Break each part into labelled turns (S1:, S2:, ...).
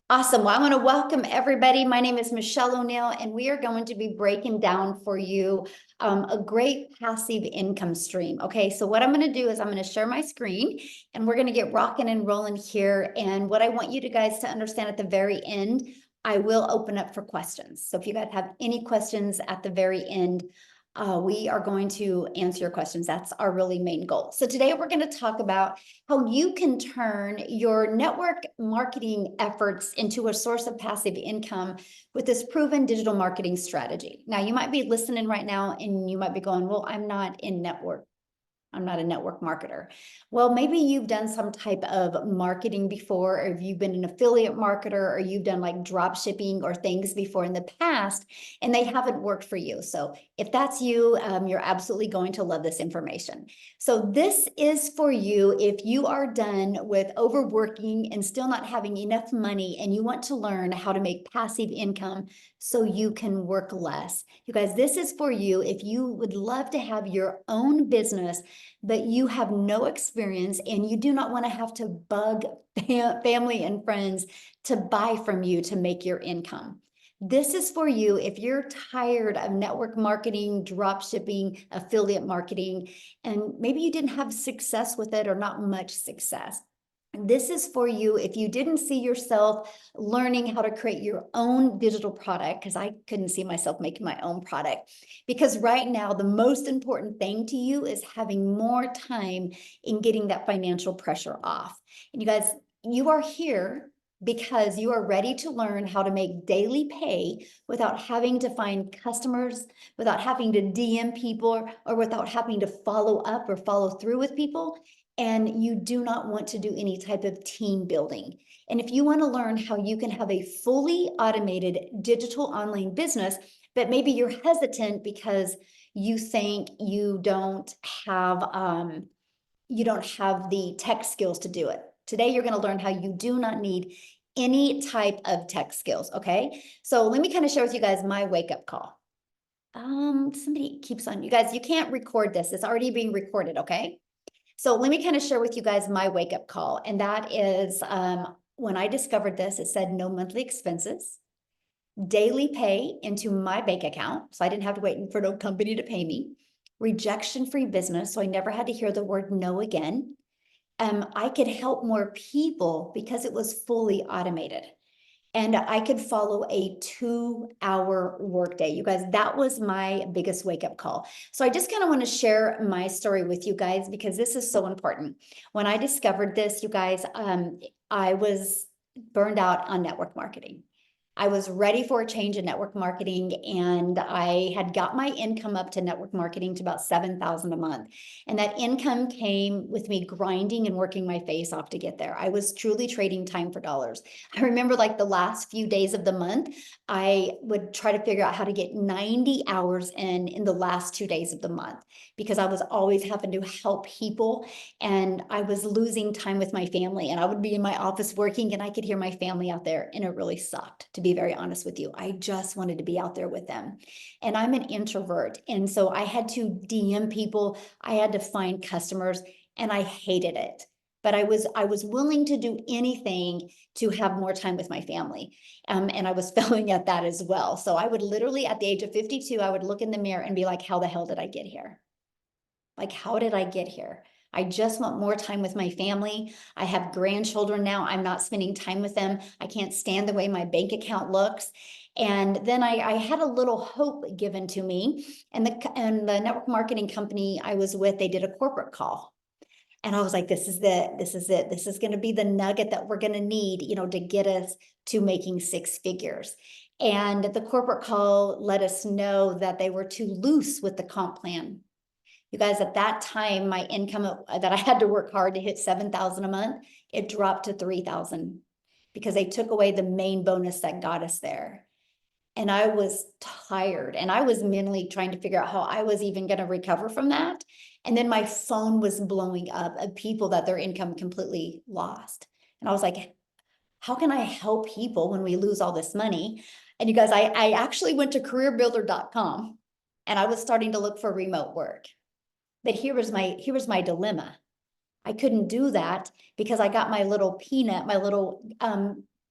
S1: Awesome. Well, I want to welcome everybody. My name is Michelle O'Neill, and we are going to be breaking down for you a great passive income stream. Okay, so what I'm going to do is I'm going to share my screen and we're going to get rocking and rolling here. And what I want you guys to understand at the very end, I will open up for questions. So if you guys have any questions at the very end, we are going to answer your questions. That's our really main goal. So today we're going to talk about how you can turn your network marketing efforts into a source of passive income with this proven digital marketing strategy. Now, you might be listening right now and you might be going, well, I'm not in network. I'm not a network marketer. Well, maybe you've done some type of marketing before, or if you've been an affiliate marketer, or you've done like drop shipping or things before in the past, and they haven't worked for you. So if that's you, you're absolutely going to love this information. So this is for you if you are done with overworking and still not having enough money, and you want to learn how to make passive income so you can work less. You guys, this is for you if you would love to have your own business, but you have no experience and you do not want to have to bug family and friends to buy from you to make your income. This is for you if you're tired of network marketing, drop shipping, affiliate marketing, and maybe you didn't have success with it or not much success. This is for you if you didn't see yourself learning how to create your own digital product, because I couldn't see myself making my own product. Because right now, the most important thing to you is having more time in getting that financial pressure off. And you guys, you are here because you are ready to learn how to make daily pay without having to find customers, without having to DM people, or without having to follow up or follow through with people. And you do not want to do any type of team building. And if you want to learn how you can have a fully automated digital online business, but maybe you're hesitant because you think you don't have the tech skills to do it. Today, you're going to learn how you do not need any type of tech skills. Okay. So let me kind of share with you guys my wake up call. Somebody keeps on, you guys, you can't record this. It's already being recorded. Okay. So let me kind of share with you guys my wake up call. And that is when I discovered this, it said no monthly expenses, daily pay into my bank account. So I didn't have to wait for no company to pay me, rejection free business. So I never had to hear the word no again. I could help more people because it was fully automated. And I could follow a 2-hour workday. You guys, that was my biggest wake up call. So I just kind of want to share my story with you guys because this is so important. When I discovered this, you guys, I was burned out on network marketing. I was ready for a change in network marketing, and I had got my income up to network marketing to about $7,000 a month. And that income came with me grinding and working my face off to get there. I was truly trading time for dollars. I remember like the last few days of the month, I would try to figure out how to get 90 hours in the last 2 days of the month because I was always having to help people and I was losing time with my family. And I would be in my office working and I could hear my family out there, and it really sucked, to be very honest with you. I just wanted to be out there with them. And I'm an introvert. And so I had to DM people, I had to find customers, and I hated it. But I was willing to do anything to have more time with my family. And I was failing at that as well. So I would literally, at the age of 52, I would look in the mirror and be like, how the hell did I get here? Like, how did I get here? I just want more time with my family. I have grandchildren now. I'm not spending time with them. I can't stand the way my bank account looks. And then I had a little hope given to me. And the network marketing company I was with, they did a corporate call. And I was like, this is it. This is it. This is going to be the nugget that we're going to need, to get us to making 6 figures. And the corporate call let us know that they were too loose with the comp plan. You guys, at that time, my income that I had to work hard to hit 7,000 a month, it dropped to 3,000 because they took away the main bonus that got us there. And I was tired and I was mentally trying to figure out how I was even going to recover from that. And then my phone was blowing up of people that their income completely lost. And I was like, how can I help people when we lose all this money? And you guys, I actually went to careerbuilder.com and I was starting to look for remote work. But here was my dilemma. I couldn't do that because I got my little peanut, my little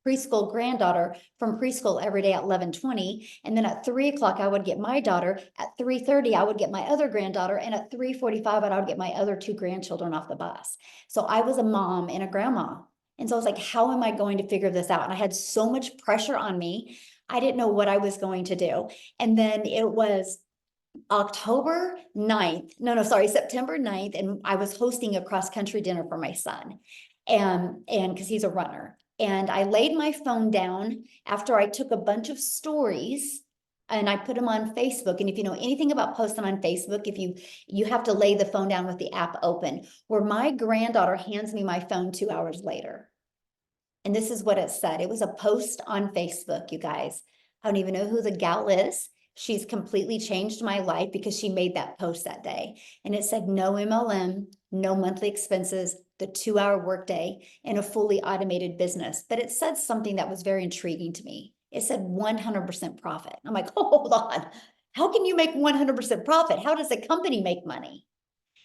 S1: preschool granddaughter from preschool every day at 11:20. And then at 3 o'clock, I would get my daughter. At 3:30, I would get my other granddaughter. And at 3:45, I would get my other two grandchildren off the bus. So I was a mom and a grandma. And so I was like, how am I going to figure this out? And I had so much pressure on me. I didn't know what I was going to do. And then it was September 9th, and I was hosting a cross-country dinner for my son. And because he's a runner. And I laid my phone down after I took a bunch of stories and I put them on Facebook. And if you know anything about posting on Facebook, if you have to lay the phone down with the app open, where my granddaughter hands me my phone 2 hours later. And this is what it said. It was a post on Facebook, you guys. I don't even know who the gal is. She's completely changed my life because she made that post that day. And it said, no MLM, no monthly expenses, the 2-hour workday, and a fully automated business. But it said something that was very intriguing to me. It said 100% profit. I'm like, oh, hold on. How can you make 100% profit? How does a company make money?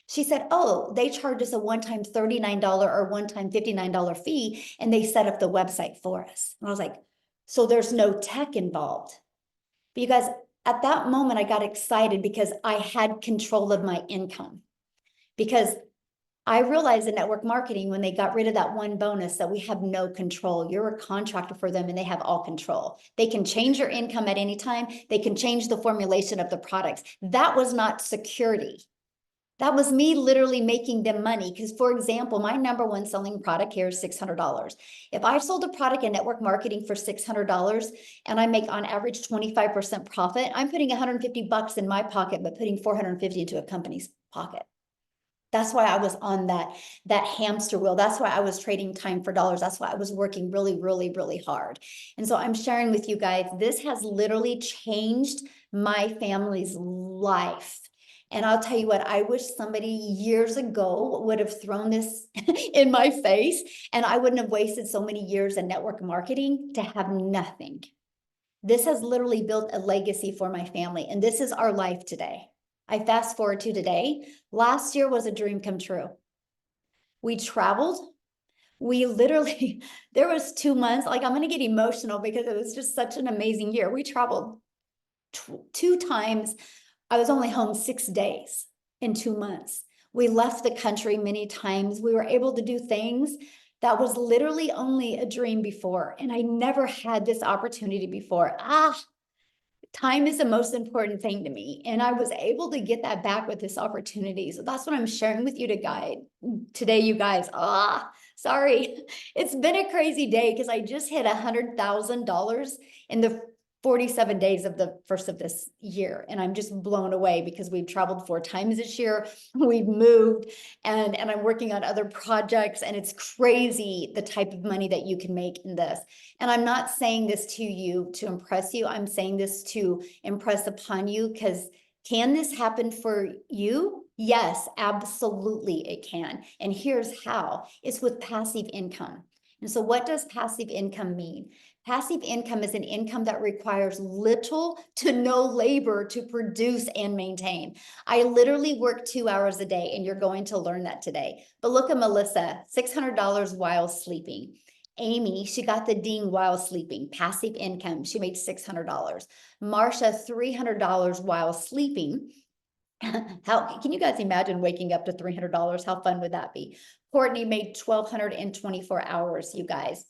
S1: She said, oh, they charge us a one-time $39 or one-time $59 fee, and they set up the website for us. And I was like, so there's no tech involved. But you guys, at that moment, I got excited because I had control of my income. Because I realized in network marketing, when they got rid of that one bonus, that we have no control. You're a contractor for them and they have all control. They can change your income at any time. They can change the formulation of the products. That was not security. That was me literally making them money. Because, for example, my number one selling product here is $600. If I sold a product in network marketing for $600 and I make on average 25% profit, I'm putting 150 bucks in my pocket, but putting 450 into a company's pocket. That's why I was on that hamster wheel. That's why I was trading time for dollars. That's why I was working really, really, really hard. And so I'm sharing with you guys, this has literally changed my family's life. And I'll tell you what, I wish somebody years ago would have thrown this in my face, and I wouldn't have wasted so many years in network marketing to have nothing. This has literally built a legacy for my family, and this is our life today. I fast forward to today. Last year was a dream come true. We traveled. We literally, there was 2 months, like I'm going to get emotional because it was just such an amazing year. We traveled 2 times. I was only home 6 days in 2 months. We left the country many times. We were able to do things that was literally only a dream before. And I never had this opportunity before. Time is the most important thing to me. And I was able to get that back with this opportunity. So that's what I'm sharing with you today, you guys. Sorry. It's been a crazy day because I just hit $100,000 in the 47 days of the first of this year. And I'm just blown away because we've traveled 4 times this year. We've moved and I'm working on other projects, and it's crazy the type of money that you can make in this. And I'm not saying this to you to impress you. I'm saying this to impress upon you, because can this happen for you? Yes, absolutely it can. And here's how. It's with passive income. And so what does passive income mean? Passive income is an income that requires little to no labor to produce and maintain. I literally work 2 hours a day, and you're going to learn that today. But look at Melissa, $600 while sleeping. Amy, she got the ding while sleeping, passive income. She made $600. Marsha, $300 while sleeping. How can you guys imagine waking up to $300? How fun would that be? Courtney made 1,200 in 24 hours, you guys.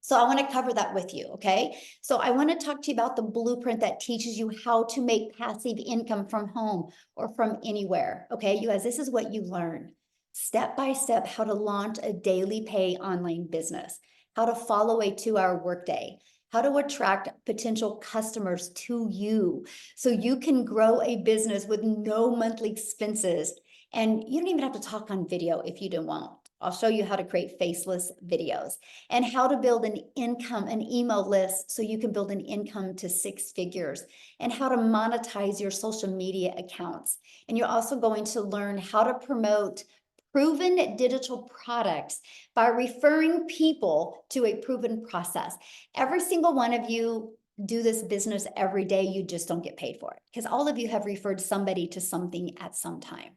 S1: So I want to cover that with you, okay? So I want to talk to you about the blueprint that teaches you how to make passive income from home or from anywhere, okay? You guys, this is what you learn. Step by step, how to launch a daily pay online business, how to follow a 2-hour workday, how to attract potential customers to you so you can grow a business with no monthly expenses. And you don't even have to talk on video if you don't want. I'll show you how to create faceless videos, and how to build an email list so you can build an income to 6 figures, and how to monetize your social media accounts. And you're also going to learn how to promote proven digital products by referring people to a proven process. Every single one of you do this business every day. You just don't get paid for it because all of you have referred somebody to something at some time.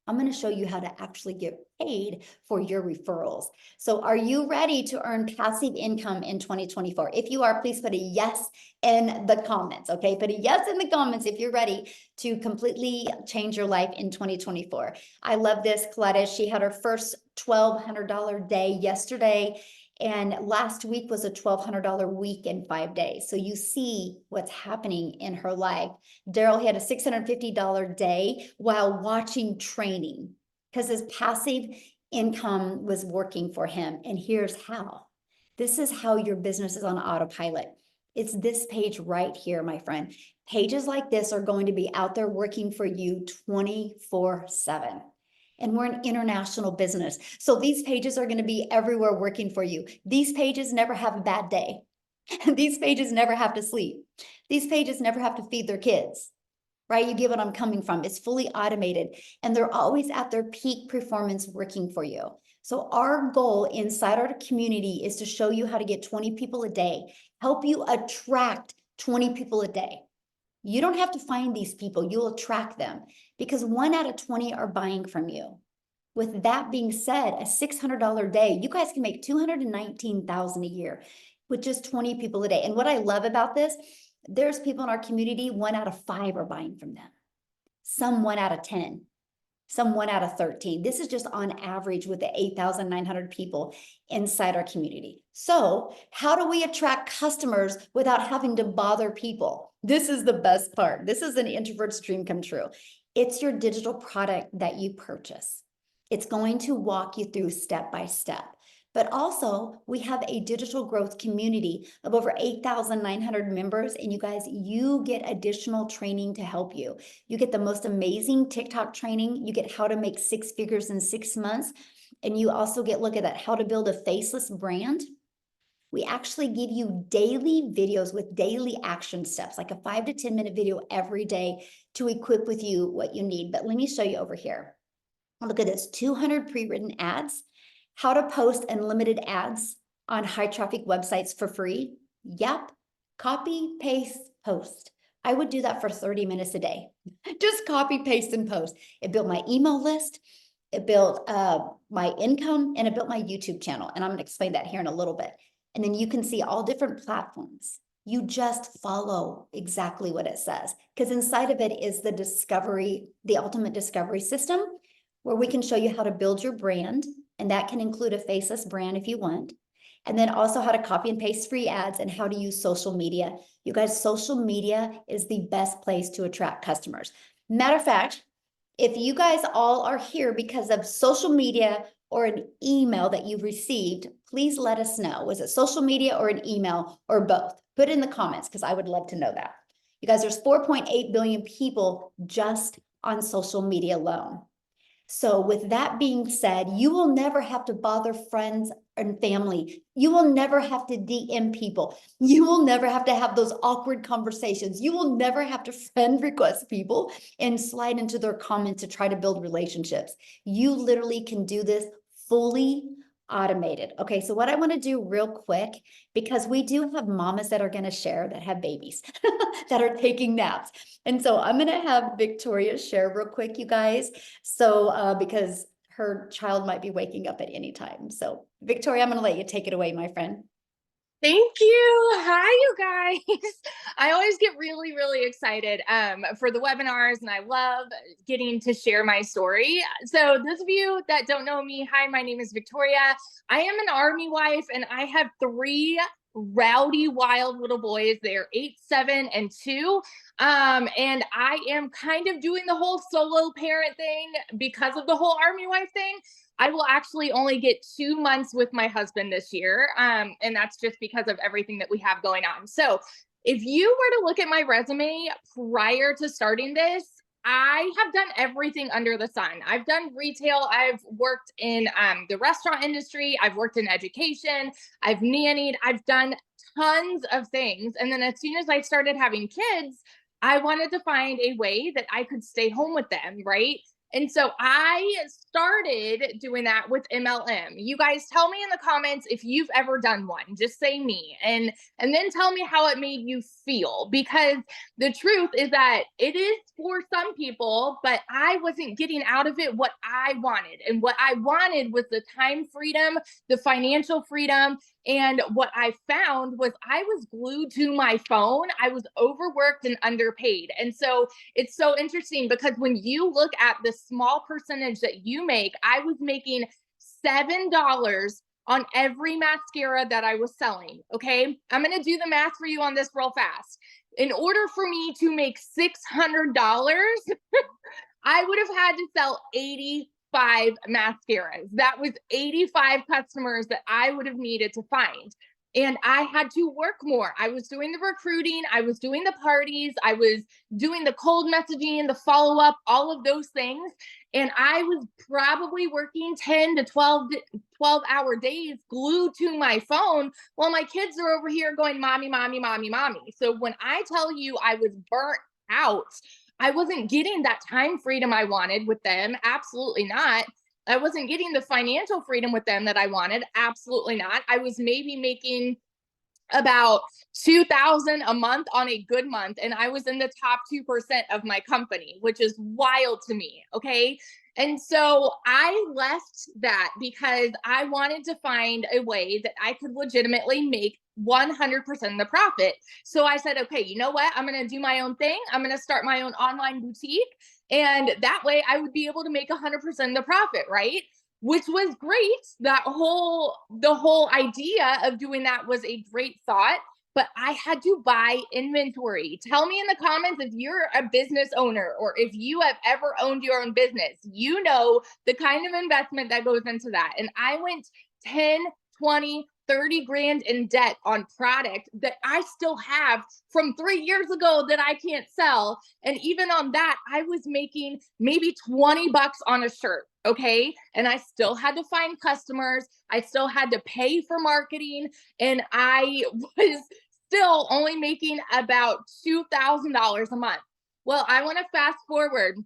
S1: I'm going to show you how to actually get paid for your referrals. So are you ready to earn passive income in 2024? If you are, please put a yes in the comments, okay? Put a yes in the comments if you're ready to completely change your life in 2024. I love this. Gladys, she had her first $1,200 day yesterday, and last week was a $1,200 week in 5 days. So you see what's happening in her life. Daryl had a $650 day while watching training because his passive income was working for him. And here's how. This is how your business is on autopilot. It's this page right here, my friend. Pages like this are going to be out there working for you 24/7. And we're an international business. So these pages are going to be everywhere working for you. These pages never have a bad day. These pages never have to sleep. These pages never have to feed their kids, right? You get what I'm coming from. It's fully automated, and they're always at their peak performance working for you. So our goal inside our community is to show you how to get 20 people a day, help you attract 20 people a day. You don't have to find these people, you'll attract them because 1 out of 20 are buying from you. With that being said, a $600 day, you guys can make $219,000 a year with just 20 people a day. And what I love about this, there's people in our community, 1 out of 5 are buying from them. Some 1 out of 10, some 1 out of 13. This is just on average with the 8,900 people inside our community. So how do we attract customers without having to bother people? This is the best part. This is an introvert's dream come true. It's your digital product that you purchase. It's going to walk you through step by step. But also, we have a digital growth community of over 8,900 members. And you guys, you get additional training to help you. You get the most amazing TikTok training. You get how to make 6 figures in 6 months. And you also get, look at that, how to build a faceless brand. We actually give you daily videos with daily action steps, like a 5 to 10 minute video every day to equip with you what you need. But let me show you over here. Look at this, 200 pre-written ads, how to post unlimited ads on high traffic websites for free. Yep, copy, paste, post. I would do that for 30 minutes a day. Just copy, paste, and post. It built my email list, it built my income, and it built my YouTube channel. And I'm gonna explain that here in a little bit. And then you can see all different platforms. You just follow exactly what it says, because inside of it is the discovery, the ultimate discovery system, where we can show you how to build your brand, and that can include a faceless brand if you want, and then also how to copy and paste free ads and how to use social media. You guys, social media is the best place to attract customers. Matter of fact, if you guys all are here because of social media or an email that you've received, please let us know. Was it social media or an email or both? Put it in the comments because I would love to know that. You guys, there's 4.8 billion people just on social media alone. So with that being said, you will never have to bother friends and family. You will never have to DM people. You will never have to have those awkward conversations. You will never have to friend request people and slide into their comments to try to build relationships. You literally can do this fully automated. Okay, so what I want to do real quick, because we do have mamas that are going to share that have babies that are taking naps. And so I'm going to have Victoria share real quick, you guys. So because her child might be waking up at any time. So Victoria, I'm going to let you take it away, my friend.
S2: Thank you. Hi, you guys. I always get really, really excited for the webinars, and I love getting to share my story. So those of you that don't know me, hi, my name is Victoria. I am an Army wife, and I have 3 rowdy, wild little boys. They're 8, 7, and 2. And I am kind of doing the whole solo parent thing because of the whole Army wife thing. I will actually only get 2 months with my husband this year. And that's just because of everything that we have going on. So if you were to look at my resume prior to starting this, I have done everything under the sun. I've done retail. I've worked in the restaurant industry. I've worked in education. I've nannied. I've done tons of things. And then as soon as I started having kids, I wanted to find a way that I could stay home with them, right? And so I started doing that with MLM. You guys tell me in the comments if you've ever done one. Just say me, and then tell me how it made you feel, because the truth is that it is for some people, but I wasn't getting out of it what I wanted. And what I wanted was the time freedom, the financial freedom. And what I found was I was glued to my phone. I was overworked and underpaid. And so it's so interesting, because when you look at the small percentage that you make, I was making $7 on every mascara that I was selling. Okay. I'm going to do the math for you on this real fast. In order for me to make $600, I would have had to sell 85 mascaras. That was 85 customers that I would have needed to find. And I had to work more. I was doing the recruiting, I was doing the parties, I was doing the cold messaging, the follow up, all of those things. And I was probably working 10 to 12-hour days glued to my phone while my kids are over here going, mommy, mommy, mommy, mommy. So when I tell you I was burnt out, I wasn't getting that time freedom I wanted with them. Absolutely not. I wasn't getting the financial freedom with them that I wanted. Absolutely not. I was maybe making about $2,000 a month on a good month, and I was in the top 2% of my company, which is wild to me. Okay. And so I left that because I wanted to find a way that I could legitimately make 100% of the profit. So I said, okay, you know what? I'm going to do my own thing. I'm going to start my own online boutique. And that way I would be able to make 100% of the profit, right? Which was great. The whole idea of doing that was a great thought, but I had to buy inventory. Tell me in the comments if you're a business owner, or if you have ever owned your own business. You know the kind of investment that goes into that. And I went 10, 20, 30 grand in debt on product that I still have from 3 years ago that I can't sell. And even on that, I was making maybe 20 bucks on a shirt. Okay. And I still had to find customers. I still had to pay for marketing. And I was still only making about $2,000 a month. Well, I want to fast forward.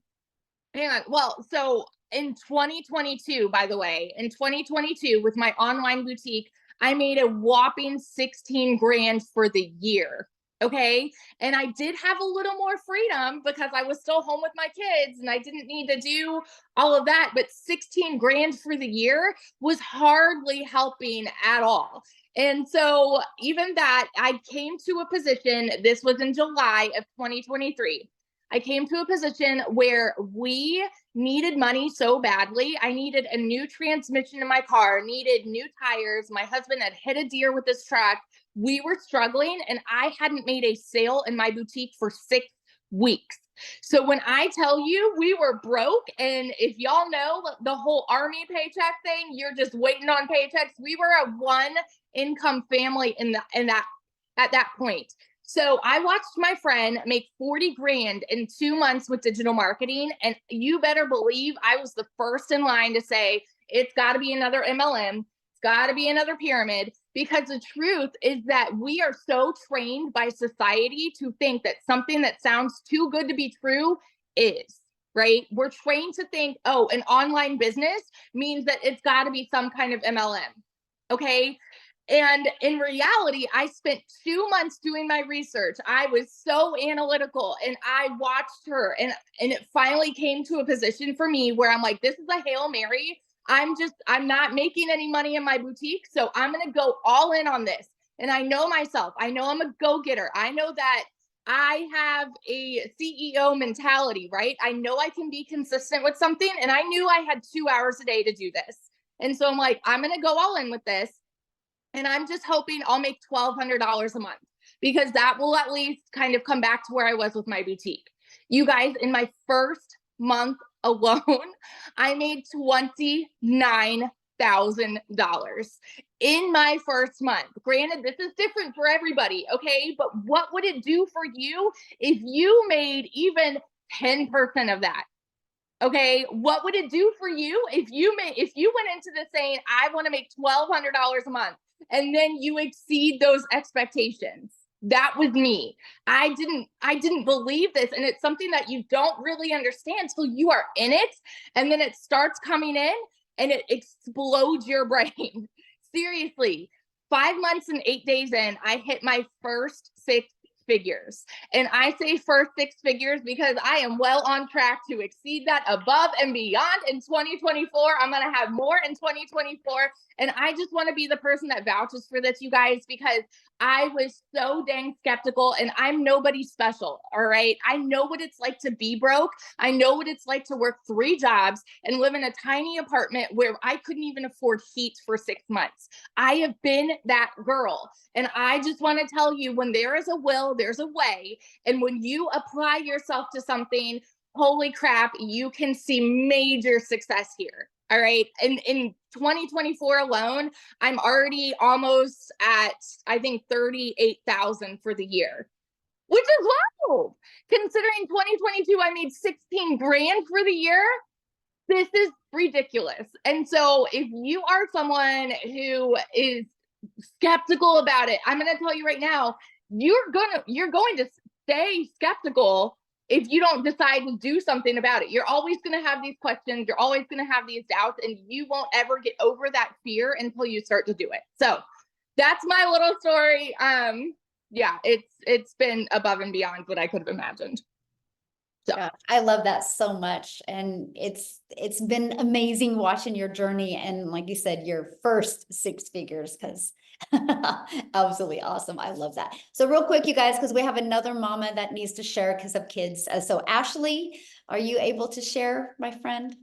S2: Hang on. Well, so in 2022, by the way, in 2022, with my online boutique, I made a whopping 16 grand for the year. Okay. And I did have a little more freedom because I was still home with my kids and I didn't need to do all of that. But 16 grand for the year was hardly helping at all. And so, even that, I came to a position, this was in July of 2023. I came to a position where we needed money so badly. I needed a new transmission in my car, needed new tires. My husband had hit a deer with his truck. We were struggling, and I hadn't made a sale in my boutique for 6 weeks. So when I tell you we were broke, and if y'all know the whole army paycheck thing, you're just waiting on paychecks. We were a one income family at that point. So I watched my friend make 40 grand in 2 months with digital marketing. And you better believe I was the first in line to say, it's got to be another MLM. It's got to be another pyramid. Because the truth is that we are so trained by society to think that something that sounds too good to be true is, right? We're trained to think, oh, an online business means that it's got to be some kind of MLM. Okay. And in reality, I spent 2 months doing my research. I was so analytical, and I watched her, and it finally came to a position for me where I'm like, this is a Hail Mary. I'm not making any money in my boutique. So I'm going to go all in on this. And I know myself. I know I'm a go-getter. I know that I have a CEO mentality, right? I know I can be consistent with something. And I knew I had 2 hours a day to do this. And so I'm like, I'm going to go all in with this. And I'm just hoping I'll make $1,200 a month, because that will at least kind of come back to where I was with my boutique. You guys, in my first month alone, I made $29,000 in my first month. Granted, this is different for everybody, okay? But what would it do for you if you made even 10% of that? Okay, what would it do for you if you went into this saying, I want to make $1,200 a month, and then you exceed those expectations? That was me. I didn't believe this. And it's something that you don't really understand till you are in it. And then it starts coming in and it explodes your brain. Seriously. 5 months and 8 days in, I hit my first 6 figures. And I say first 6 figures because I am well on track to exceed that above and beyond in 2024. I'm going to have more in 2024. And I just want to be the person that vouches for this, you guys, because I was so dang skeptical, and I'm nobody special. All right. I know what it's like to be broke. I know what it's like to work 3 jobs and live in a tiny apartment where I couldn't even afford heat for 6 months. I have been that girl. And I just want to tell you, when there is a will, there's a way. And when you apply yourself to something, holy crap, you can see major success here. All right. And in 2024 alone, I'm already almost at, I think, 38,000 for the year, which is low. Considering 2022, I made 16 grand for the year. This is ridiculous. And so if you are someone who is skeptical about it, I'm going to tell you right now, you're going to stay skeptical if you don't decide to do something about it. You're always going to have these questions. You're always going to have these doubts, and you won't ever get over that fear until you start to do it. So that's my little story. Yeah, it's been above and beyond what I could have imagined. So
S1: Yeah, I love that so much. And it's been amazing watching your journey. And like you said, your first 6 figures, because absolutely awesome. I love that. So real quick, you guys, because we have another mama that needs to share because of kids. So Ashley, are you able to share, my friend?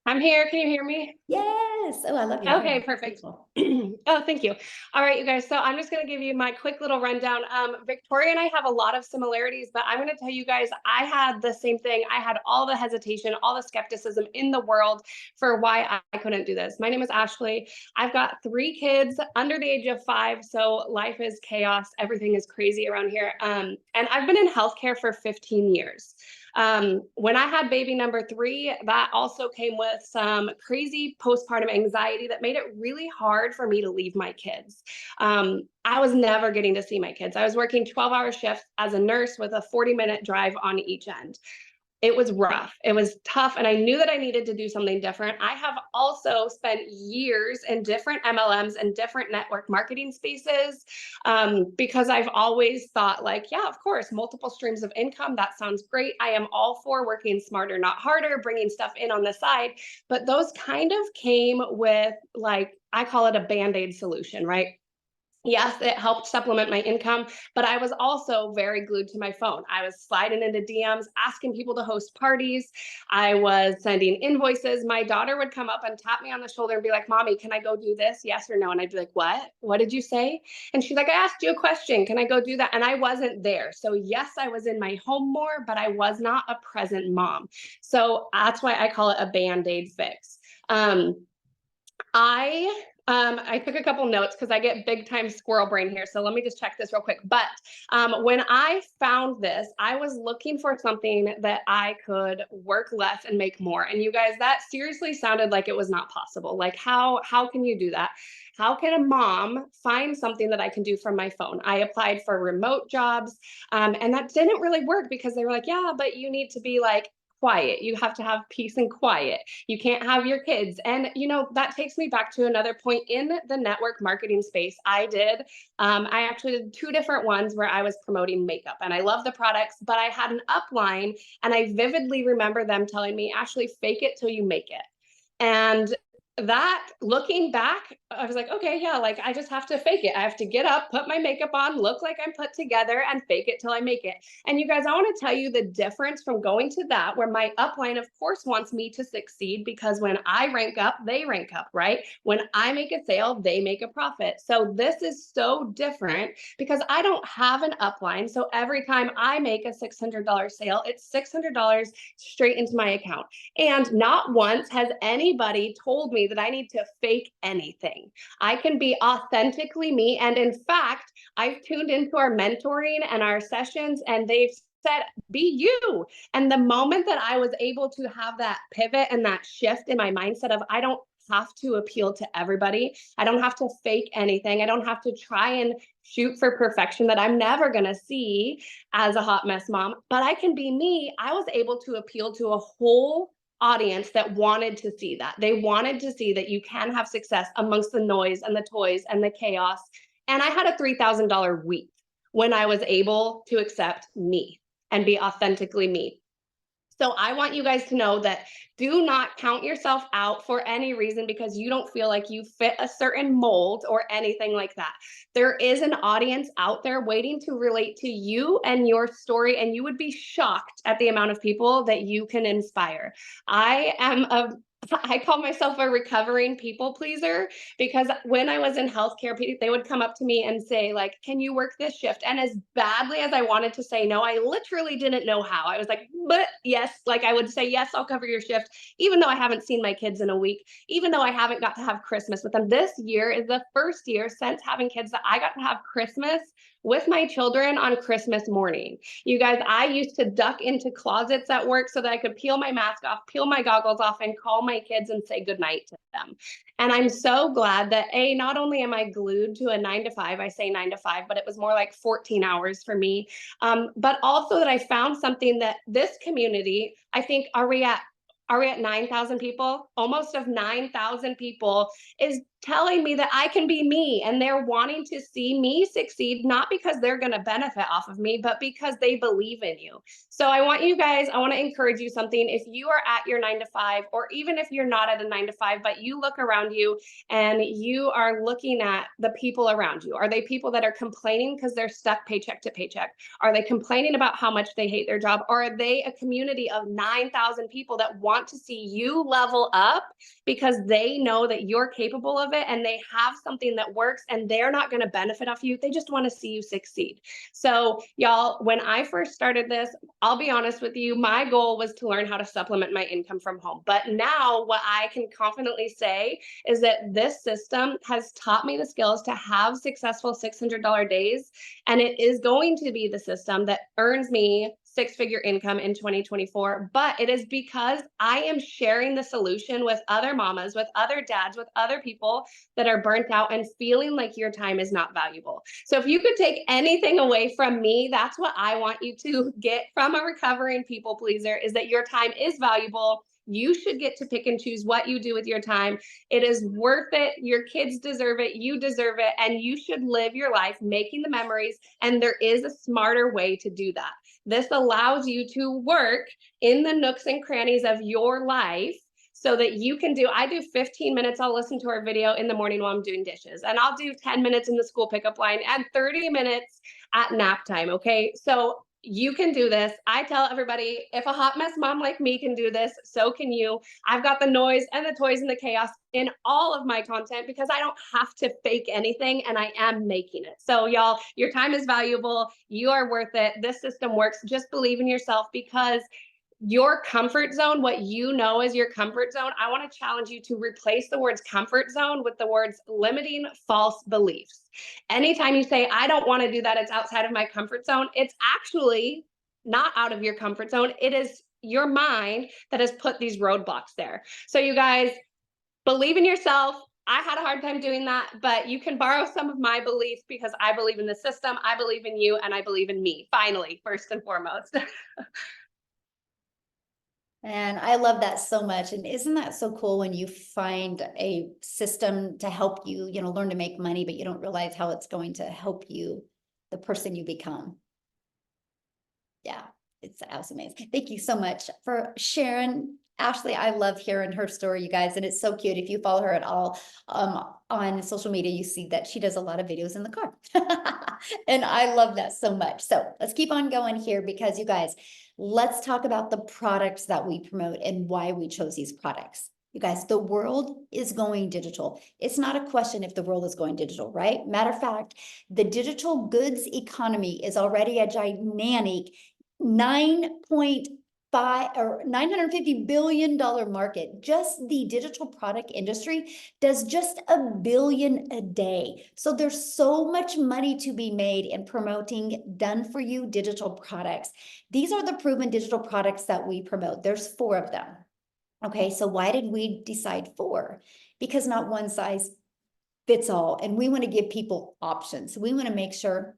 S3: I'm here. Can you hear me?
S1: Yes. Oh, I love you.
S3: Okay, perfect. Oh, thank you. All right, you guys. So I'm just going to give you my quick little rundown. Victoria and I have a lot of similarities, but I'm going to tell you guys, I had the same thing. I had all the hesitation, all the skepticism in the world for why I couldn't do this. My name is Ashley. I've got 3 kids under the age of 5. So life is chaos. Everything is crazy around here. And I've been in healthcare for 15 years. When I had baby number 3, that also came with some crazy postpartum anxiety that made it really hard for me to leave my kids. I was never getting to see my kids. I was working 12-hour shifts as a nurse with a 40-minute drive on each end. It was rough. It was tough. And I knew that I needed to do something different. I have also spent years in different MLMs and different network marketing spaces, because I've always thought, like, yeah, of course, multiple streams of income. That sounds great. I am all for working smarter, not harder, bringing stuff in on the side. But those kind of came with, like, I call it a Band-Aid solution, right? Yes, it helped supplement my income, but I was also very glued to my phone. I was sliding into DMs, asking people to host parties. I was sending invoices. My daughter would come up and tap me on the shoulder and be like, "Mommy, can I go do this? Yes or no?" And I'd be like, "What? What did you say?" And she's like, "I asked you a question. Can I go do that?" And I wasn't there. So yes, I was in my home more, but I was not a present mom. So that's why I call it a Band-Aid fix. I took a couple notes because I get big time squirrel brain here. So let me just check this real quick. But when I found this, I was looking for something that I could work less and make more. And you guys, that seriously sounded like it was not possible. Like, how can you do that? How can a mom find something that I can do from my phone? I applied for remote jobs, and that didn't really work because they were like, "Yeah, but you need to be like quiet. You have to have peace and quiet. You can't have your kids." And, that takes me back to another point in the network marketing space. I actually did 2 different ones where I was promoting makeup, and I love the products, but I had an upline, and I vividly remember them telling me, "Ashley, fake it till you make it." And that, looking back, I was like, okay, yeah, like, I just have to fake it. I have to get up, put my makeup on, look like I'm put together, and fake it till I make it. And you guys, I want to tell you the difference from going to that, where my upline, of course, wants me to succeed, because when I rank up, they rank up, right? When I make a sale, they make a profit. So this is so different because I don't have an upline. So every time I make a $600 sale, it's $600 straight into my account. And not once has anybody told me that I need to fake anything. I can be authentically me. And in fact, I've tuned into our mentoring and our sessions, and they've said, "Be you." And the moment that I was able to have that pivot and that shift in my mindset of, I don't have to appeal to everybody. I don't have to fake anything. I don't have to try and shoot for perfection that I'm never going to see as a hot mess mom, but I can be me. I was able to appeal to a whole audience that wanted to see that. They wanted to see that you can have success amongst the noise and the toys and the chaos. And I had a $3,000 week when I was able to accept me and be authentically me. So I want you guys to know that do not count yourself out for any reason because you don't feel like you fit a certain mold or anything like that. There is an audience out there waiting to relate to you and your story, and you would be shocked at the amount of people that you can inspire. I call myself a recovering people pleaser because when I was in healthcare, they would come up to me and say, like, can you work this shift? And as badly as I wanted to say no, I literally didn't know how. I was like, but yes, like I would say, yes, I'll cover your shift, even though I haven't seen my kids in a week, even though I haven't got to have Christmas with them. This year is the first year since having kids that I got to have Christmas with my children on Christmas morning. You guys, I used to duck into closets at work so that I could peel my mask off, peel my goggles off, and call my kids and say goodnight to them. And I'm so glad that not only am I glued to a 9 to 5, I say 9 to 5, but it was more like 14 hours for me. But also that I found something that this community, I think, are we at 9,000 people? Almost of 9,000 people is telling me that I can be me, and they're wanting to see me succeed, not because they're going to benefit off of me, but because they believe in you. So I want to encourage you something. If you are at your 9 to 5, or even if you're not at a 9 to 5, but you look around you and you are looking at the people around you, are they people that are complaining because they're stuck paycheck to paycheck? Are they complaining about how much they hate their job? Or are they a community of 9,000 people that want to see you level up because they know that you're capable of it and they have something that works and they're not going to benefit off you? They just want to see you succeed. So y'all, when I first started this, I'll be honest with you, my goal was to learn how to supplement my income from home. But now what I can confidently say is that this system has taught me the skills to have successful $600 days. And it is going to be the system that earns me six-figure income in 2024, but it is because I am sharing the solution with other mamas, with other dads, with other people that are burnt out and feeling like your time is not valuable. So if you could take anything away from me, that's what I want you to get from a recovering people pleaser, is that your time is valuable. You should get to pick and choose what you do with your time. It is worth it. Your kids deserve it. You deserve it. And you should live your life making the memories. And there is a smarter way to do that. This allows you to work in the nooks and crannies of your life so that you can I do 15 minutes. I'll listen to our video in the morning while I'm doing dishes, and I'll do 10 minutes in the school pickup line and 30 minutes at nap time. Okay. So you can do this. I tell everybody, if a hot mess mom like me can do this, so can you. I've got the noise and the toys and the chaos in all of my content because I don't have to fake anything, and I am making it. So y'all, your time is valuable. You are worth it. This system works. Just believe in yourself, because your comfort zone, what you know is your comfort zone, I want to challenge you to replace the words comfort zone with the words limiting false beliefs. Anytime you say, I don't want to do that, it's outside of my comfort zone, it's actually not out of your comfort zone. It is your mind that has put these roadblocks there. So you guys, believe in yourself. I had a hard time doing that, but you can borrow some of my beliefs because I believe in the system, I believe in you, and I believe in me, finally, first and foremost.
S1: And I love that so much. And isn't that so cool when you find a system to help you, learn to make money, but you don't realize how it's going to help you, the person you become. Yeah, it's amazing. Thank you so much for sharing. Ashley, I love hearing her story, you guys, and it's so cute. If you follow her at all on social media, you see that she does a lot of videos in the car. And I love that so much. So let's keep on going here, because you guys, let's talk about the products that we promote and why we chose these products. You guys, the world is going digital. It's not a question if the world is going digital, right? Matter of fact, the digital goods economy is already a gigantic $950 billion market. Just the digital product industry does just $1 billion a day. So there's so much money to be made in promoting done for you digital products. These are the proven digital products that we promote. There's 4 of them. Okay, so why did we decide 4? because not one size fits all. And we want to give people options. We want to make sure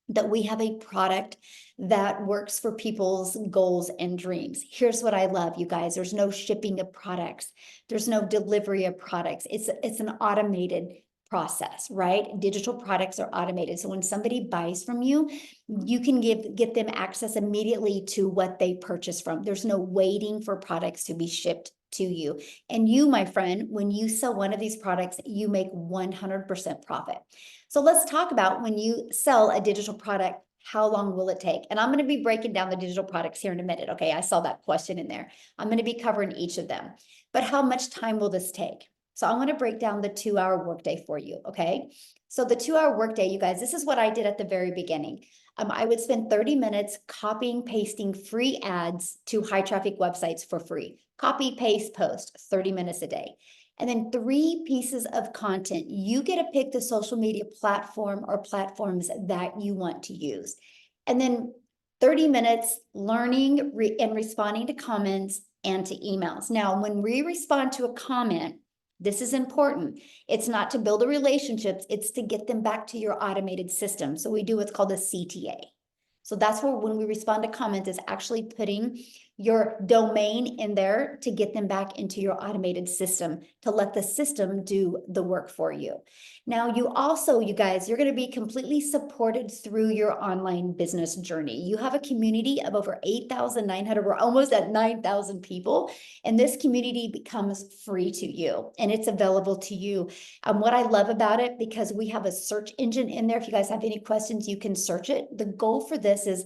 S1: that we have a product that works for people's goals and dreams. Here's what I love, you guys. There's no shipping of products. There's no delivery of products. It's an automated process, right? Digital products are automated. So when somebody buys from you, you can get them access immediately to what they purchase from. There's no waiting for products to be shipped to you. And you, my friend, when you sell one of these products, you make 100% profit. So let's talk about when you sell a digital product, how long will it take? And I'm going to be breaking down the digital products here in a minute. Okay, I saw that question in there. I'm going to be covering each of them. But how much time will this take? So I want to break down the 2-hour workday for you. Okay, so the 2-hour workday, you guys, this is what I did at the very beginning. I would spend 30 minutes copying, pasting free ads to high traffic websites for free. Copy, paste, post, 30 minutes a day. And then 3 pieces of content. You get to pick the social media platform or platforms that you want to use. And then 30 minutes learning and responding to comments and to emails. Now, when we respond to a comment, this is important. It's not to build a relationship, it's to get them back to your automated system. So we do what's called a CTA. So that's where when we respond to comments is actually putting your domain in there to get them back into your automated system, to let the system do the work for you. Now, you also, you guys, you're going to be completely supported through your online business journey. You have a community of over 8,900, we're almost at 9,000 people, and this community becomes free to you and it's available to you. What I love about it, because we have a search engine in there, if you guys have any questions, you can search it. The goal for this is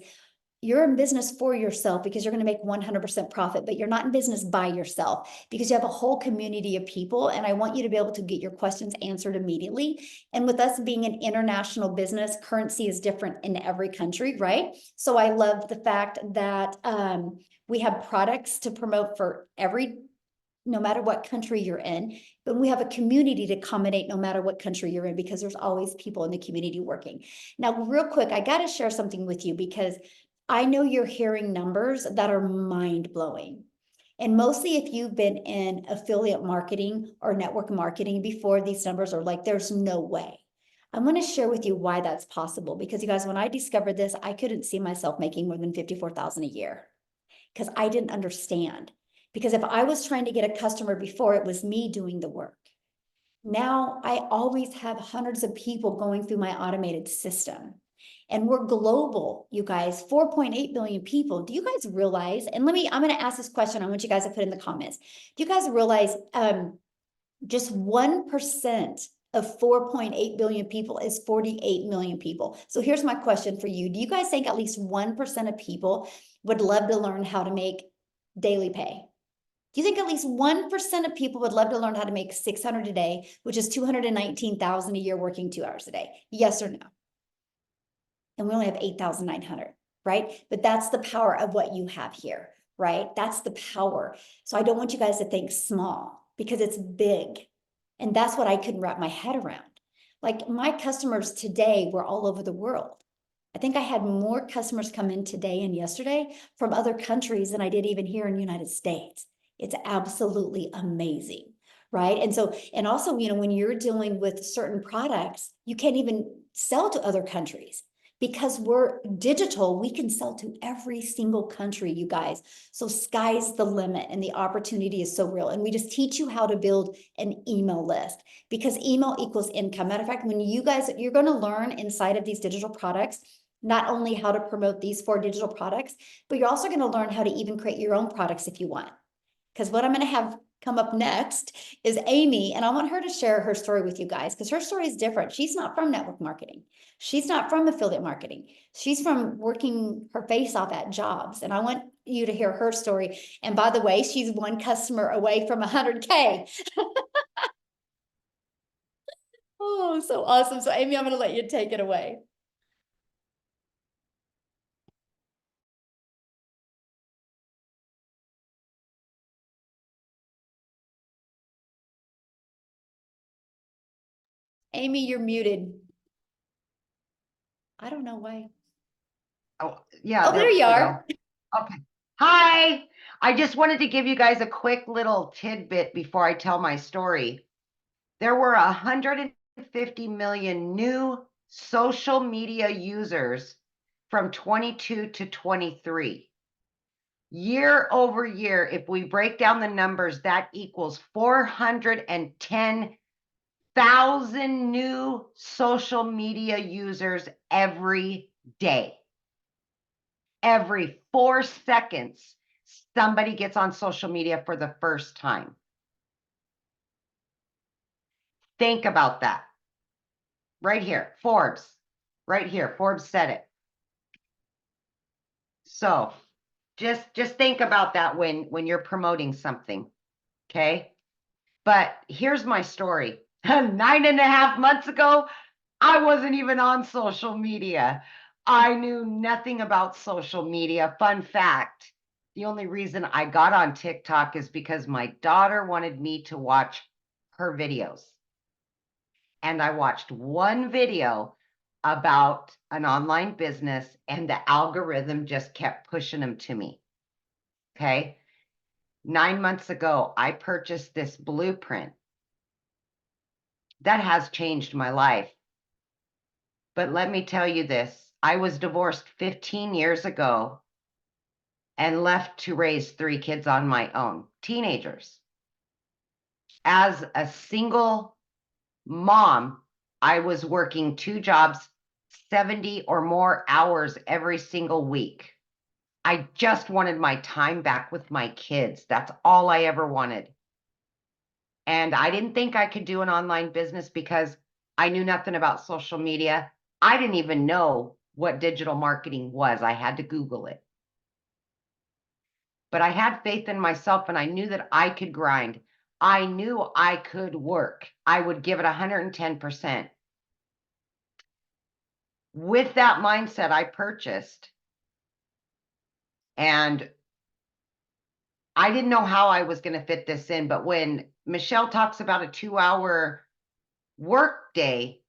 S1: you're in business for yourself because you're going to make 100% profit, but you're not in business by yourself because you have a whole community of people. And I want you to be able to get your questions answered immediately. And with us being an international business, currency is different in every country, right? So I love the fact that we have products to promote for no matter what country you're in, but we have a community to accommodate no matter what country you're in, because there's always people in the community working. Now, real quick, I got to share something with you because I know you're hearing numbers that are mind-blowing. And mostly if you've been in affiliate marketing or network marketing before, these numbers are like, there's no way. I'm going to share with you why that's possible, because you guys, when I discovered this, I couldn't see myself making more than $54,000 a year because I didn't understand. Because if I was trying to get a customer before, it was me doing the work. Now I always have hundreds of people going through my automated system. And we're global, you guys, 4.8 billion people. Do you guys realize, and I'm going to ask this question, I want you guys to put in the comments. Do you guys realize just 1% of 4.8 billion people is 48 million people? So here's my question for you. Do you guys think at least 1% of people would love to learn how to make daily pay? Do you think at least 1% of people would love to learn how to make 600 a day, which is 219,000 a year working 2 hours a day? Yes or no? And we only have 8,900, right? But that's the power of what you have here, right? That's the power. So I don't want you guys to think small because it's big. And that's what I couldn't wrap my head around. Like my customers today were all over the world. I think I had more customers come in today and yesterday from other countries than I did even here in the United States. It's absolutely amazing, right? And so, and also, you know, when you're dealing with certain products, you can't even sell to other countries. Because we're digital, we can sell to every single country, you guys. So sky's the limit and the opportunity is so real. And we just teach you how to build an email list because email equals income. Matter of fact, when you guys, you're going to learn inside of these digital products, not only how to promote these 4 digital products, but you're also going to learn how to even create your own products if you want. Because what I'm going to have come up next is Amy, and I want her to share her story with you guys because her story is different. She's not from network marketing. She's not from affiliate marketing. She's from working her face off at jobs. And I want you to hear her story. And by the way, she's 1 customer away from 100K. Oh, so awesome. So Amy, I'm going to let you take it away. Amy, you're muted. I don't know why.
S4: Oh, yeah.
S1: Oh, there you are.
S4: Okay. Hi. I just wanted to give you guys a quick little tidbit before I tell my story. There were 150 million new social media users from 22 to 23. Year over year, if we break down the numbers, that equals 410,000 new social media users every day. Every 4 seconds, somebody gets on social media for the first time. Think about that. Right here, Forbes. Right here, Forbes said it. So just think about that when you're promoting something, okay? But here's my story. 9.5 months ago, I wasn't even on social media. I knew nothing about social media. Fun fact, the only reason I got on TikTok is because my daughter wanted me to watch her videos. And I watched one video about an online business, and the algorithm just kept pushing them to me. Okay. 9 months ago, I purchased this blueprint. That has changed my life. But let me tell you this, I was divorced 15 years ago and left to raise 3 kids on my own, teenagers. As a single mom, I was working 2 jobs, 70 or more hours every single week. I just wanted my time back with my kids. That's all I ever wanted. And I didn't think I could do an online business because I knew nothing about social media. I didn't even know what digital marketing was. I had to Google it. But I had faith in myself and I knew that I could grind. I knew I could work. I would give it 110%. With that mindset, I purchased, and I didn't know how I was going to fit this in, but when Michelle talks about a 2-hour work day,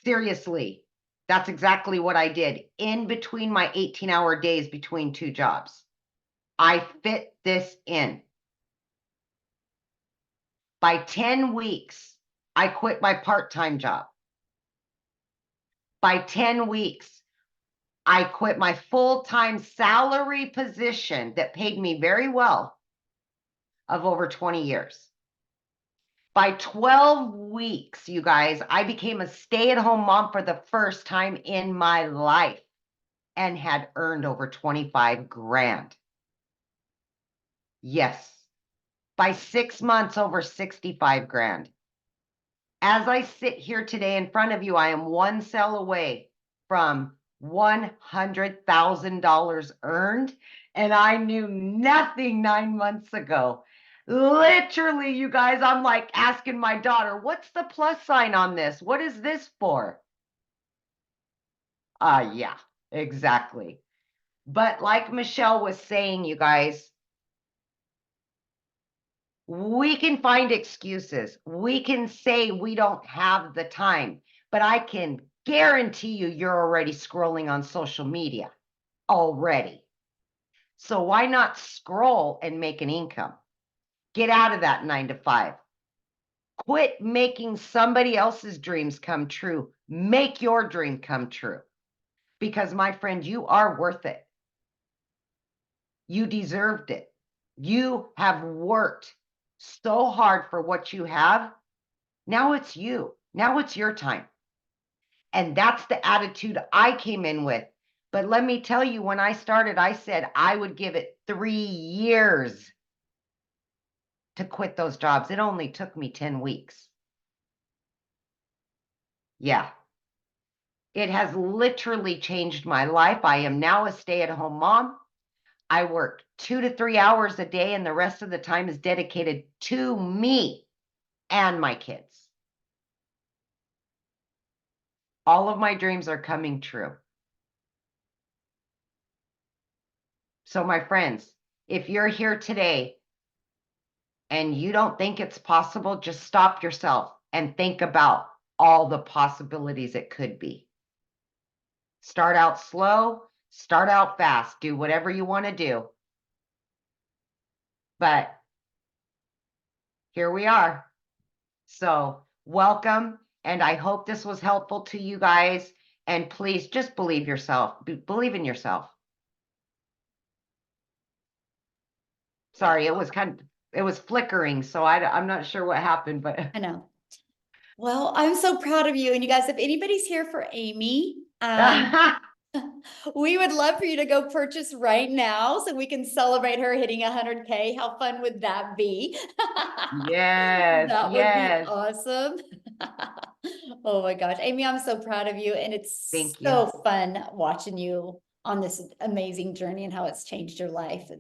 S4: seriously, that's exactly what I did in between my 18-hour days between 2 jobs. I fit this in. By 10 weeks, I quit my part-time job. By 10 weeks, I quit my full-time salary position that paid me very well of over 20 years. By 12 weeks, you guys, I became a stay-at-home mom for the first time in my life and had earned over 25 grand. Yes. By 6 months, over 65 grand. As I sit here today in front of you, I am 1 sale away from $100,000 earned, and I knew nothing 9 months ago. Literally, you guys, I'm like asking my daughter, what's the plus sign on this? What is this for? Yeah, exactly. But like Michelle was saying, you guys, we can find excuses. We can say we don't have the time, but I can guarantee you're already scrolling on social media already. So why not scroll and make an income? Get out of that 9 to 5. Quit making somebody else's dreams come true. Make your dream come true. Because my friend, you are worth it. You deserved it. You have worked so hard for what you have. Now it's you. Now it's your time. And that's the attitude I came in with. But let me tell you, when I started, I said I would give it 3 years to quit those jobs. It only took me 10 weeks. Yeah. It has literally changed my life. I am now a stay-at-home mom. I work 2 to 3 hours a day, and the rest of the time is dedicated to me and my kids. All of my dreams are coming true. So my friends, if you're here today and you don't think it's possible, just stop yourself and think about all the possibilities it could be. Start out slow, start out fast, do whatever you want to do. But here we are, So welcome. And I hope this was helpful to you guys. And please just believe yourself. Believe in yourself. Sorry, it was flickering. So I'm not sure what happened, but
S1: I know. Well, I'm so proud of you. And you guys, if anybody's here for Amy, we would love for you to go purchase right now so we can celebrate her hitting 100K. How fun would that be?
S4: yes,
S1: That would be
S4: yes.
S1: awesome. Oh my gosh, Amy, I'm so proud of you. And it's
S4: Thank you.
S1: so fun watching you on this amazing journey and how it's changed your life.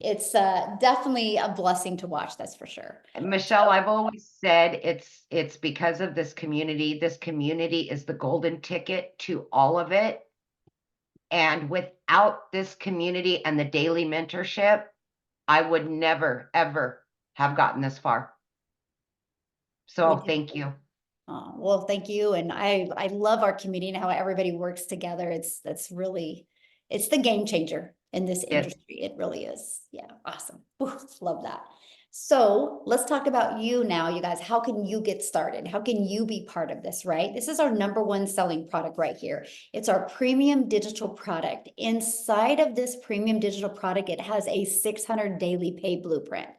S1: It's definitely a blessing to watch, that's for sure.
S4: Michelle, I've always said it's because of this community. This community is the golden ticket to all of it. And without this community and the daily mentorship, I would never, ever have gotten this far. So thank you.
S1: Well, thank you. And I love our community and how everybody works together. It's the game changer in this industry. It really is. Yeah, awesome. Ooh, love that. So let's talk about you now, you guys. How can you get started? How can you be part of this, right? This is our #1 selling product right here. It's our premium digital product. Inside of this premium digital product, it has a 600 daily pay blueprint.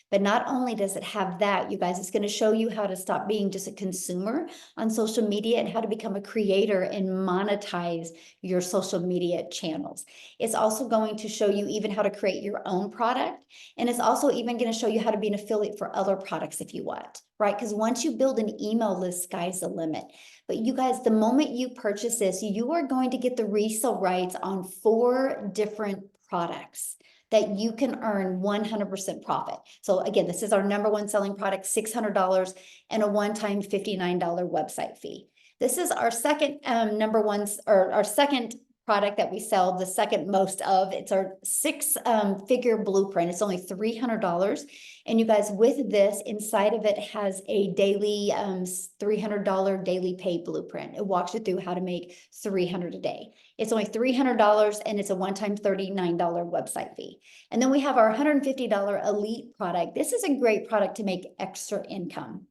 S1: But not only does it have that, you guys, it's going to show you how to stop being just a consumer on social media and how to become a creator and monetize your social media channels. It's also going to show you even how to create your own product. And it's also even going to show you how to be an affiliate for other products if you want, right? Because once you build an email list, sky's the limit. But you guys, the moment you purchase this, you are going to get the resale rights on 4 different products that you can earn 100% profit. So again, this is our #1 selling product, $600 and a one-time $59 website fee. This is our second #1 or our second product that we sell, the second most of. It's our 6-figure blueprint. It's only $300. And you guys, with this, inside of it has a daily $300 daily pay blueprint. It walks you through how to make $300 a day. It's only $300 and it's a one-time $39 website fee. And then we have our $150 elite product. This is a great product to make extra income.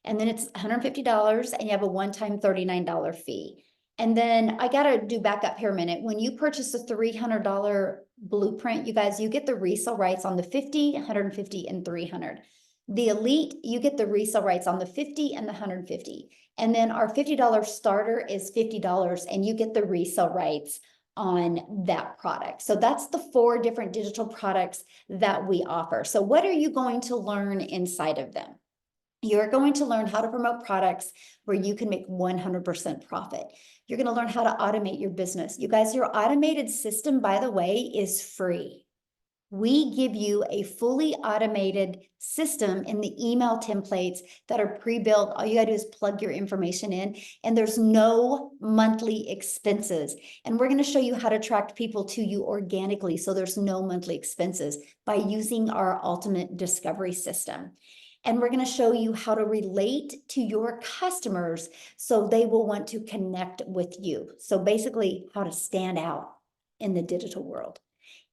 S1: And then it's $150 and you have a one-time $39 fee. And then I got to do back up here a minute. When you purchase a $300 blueprint, you guys, you get the resale rights on the 50, 150, and 300. The elite, you get the resale rights on the 50 and the 150. And then our $50 starter is $50 and you get the resale rights on that product. So that's the 4 different digital products that we offer. So what are you going to learn inside of them? You're going to learn how to promote products where you can make 100% profit. You're going to learn how to automate your business. You guys, your automated system, by the way, is free. We give you a fully automated system in the email templates that are pre-built. All you gotta do is plug your information in, and there's no monthly expenses. And we're gonna show you how to attract people to you organically, so there's no monthly expenses by using our ultimate discovery system. And we're going to show you how to relate to your customers so they will want to connect with you. So basically, how to stand out in the digital world.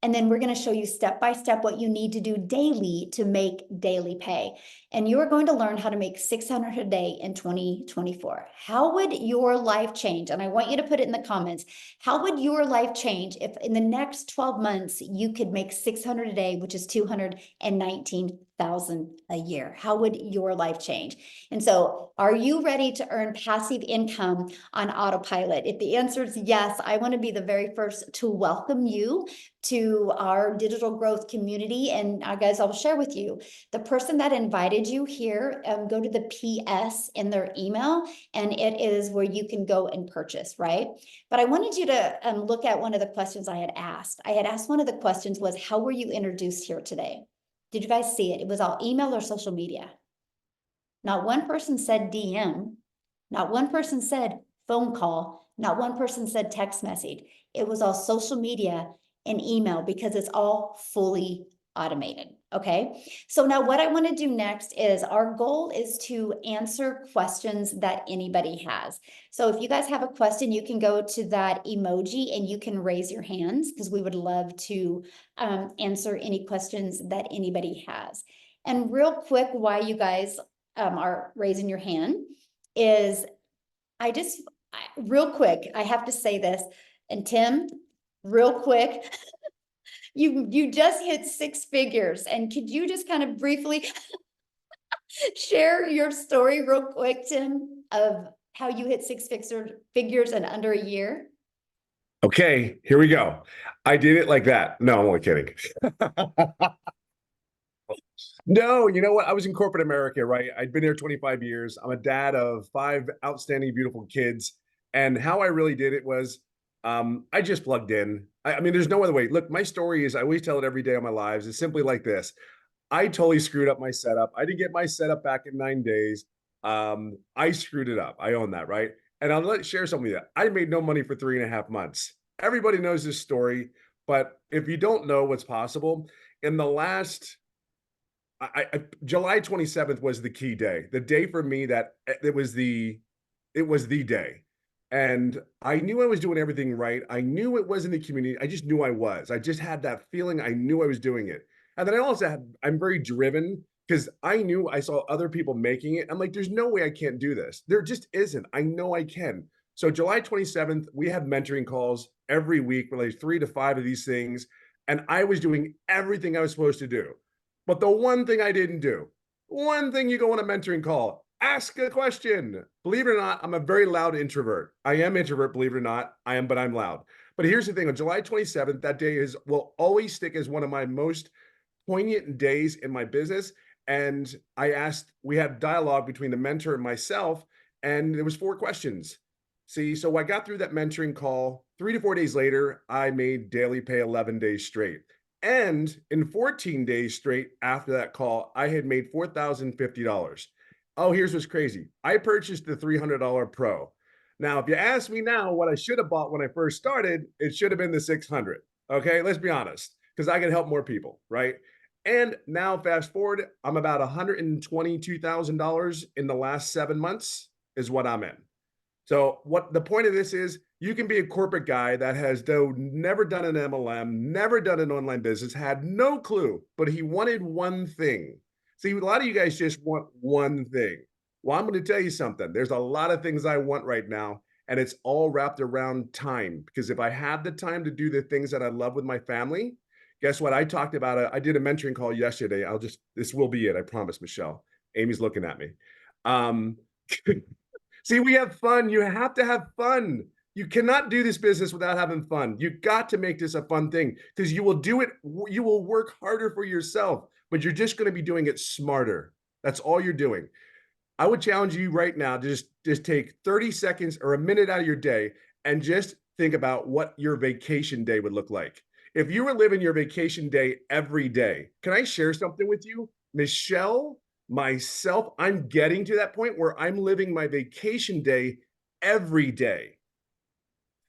S1: And then we're going to show you step by step what you need to do daily to make daily pay. And you are going to learn how to make $600 a day in 2024. How would your life change? And I want you to put it in the comments. How would your life change if in the next 12 months you could make $600 a day, which is $219,000 a year? How would your life change? And so are you ready to earn passive income on autopilot? If the answer is yes, I want to be the very first to welcome you to our digital growth community. And guys, I'll share with you, the person that invited you here, go to the PS in their email, and it is where you can go and purchase, right? But I wanted you to look at one of the questions I had asked. I had asked one of the questions was, how were you introduced here today? Did you guys see it? It was all email or social media. Not one person said DM. Not one person said phone call. Not one person said text message. It was all social media and email because it's all fully automated. Okay. So now what I want to do next is our goal is to answer questions that anybody has. So if you guys have a question, you can go to that emoji and you can raise your hands because we would love to answer any questions that anybody has. And real quick, why you guys, are raising your hand is real quick, I have to say this, and Tim, real quick, you just hit 6 figures, and could you just kind of briefly share your story real quick, Tim, of how you hit 6 figures in under a year?
S5: Okay, here we go. I did it like that. No, I'm only kidding. No, you know what? I was in corporate America, right? I'd been there 25 years. I'm a dad of 5 outstanding, beautiful kids. And how I really did it was I just plugged in. I mean, there's no other way. Look, my story is I always tell it every day of my lives. It's simply like this. I totally screwed up my setup. I didn't get my setup back in 9 days. I screwed it up. I own that, right? And I'll share something with you. I made no money for 3.5 months. Everybody knows this story, but if you don't know what's possible, in the last July 27th was the key day. The day for me that it was the day. And I knew I was doing everything right. I knew it was in the community. I just knew I was. I just had that feeling. I knew I was doing it. And then I also I'm very driven because I knew I saw other people making it. I'm like, there's no way I can't do this. There just isn't. I know I can. So July 27th, we had mentoring calls every week, like 3 to 5 of these things. And I was doing everything I was supposed to do. But the one thing I didn't do, one thing you go on a mentoring call, ask a question. Believe it or not, I'm a very loud introvert. I am introvert, believe it or not. But I'm loud. But here's the thing, on July 27th, that day will always stick as one of my most poignant days in my business. And we had dialogue between the mentor and myself, and there was 4 questions. See, so I got through that mentoring call. 3 to 4 days later, I made daily pay 11 days straight. And in 14 days straight after that call, I had made $4,050. Oh, here's what's crazy. I purchased the $300 Pro. Now, if you ask me now what I should have bought when I first started, it should have been the 600. Okay, let's be honest, because I can help more people, right? And now fast forward, I'm about $122,000 in the last 7 months is what I'm in. So what the point of this is, you can be a corporate guy that has never done an MLM, never done an online business, had no clue, but he wanted one thing. See, a lot of you guys just want one thing. Well, I'm going to tell you something. There's a lot of things I want right now, and it's all wrapped around time. Because if I have the time to do the things that I love with my family, guess what? I talked about I did a mentoring call yesterday. This will be it. I promise, Michelle. Amy's looking at me. See, we have fun. You have to have fun. You cannot do this business without having fun. You got to make this a fun thing because you will do it. You will work harder for yourself, but you're just going to be doing it smarter. That's all you're doing. I would challenge you right now to just take 30 seconds or a minute out of your day and just think about what your vacation day would look like. If you were living your vacation day every day, can I share something with you? Michelle, myself, I'm getting to that point where I'm living my vacation day every day.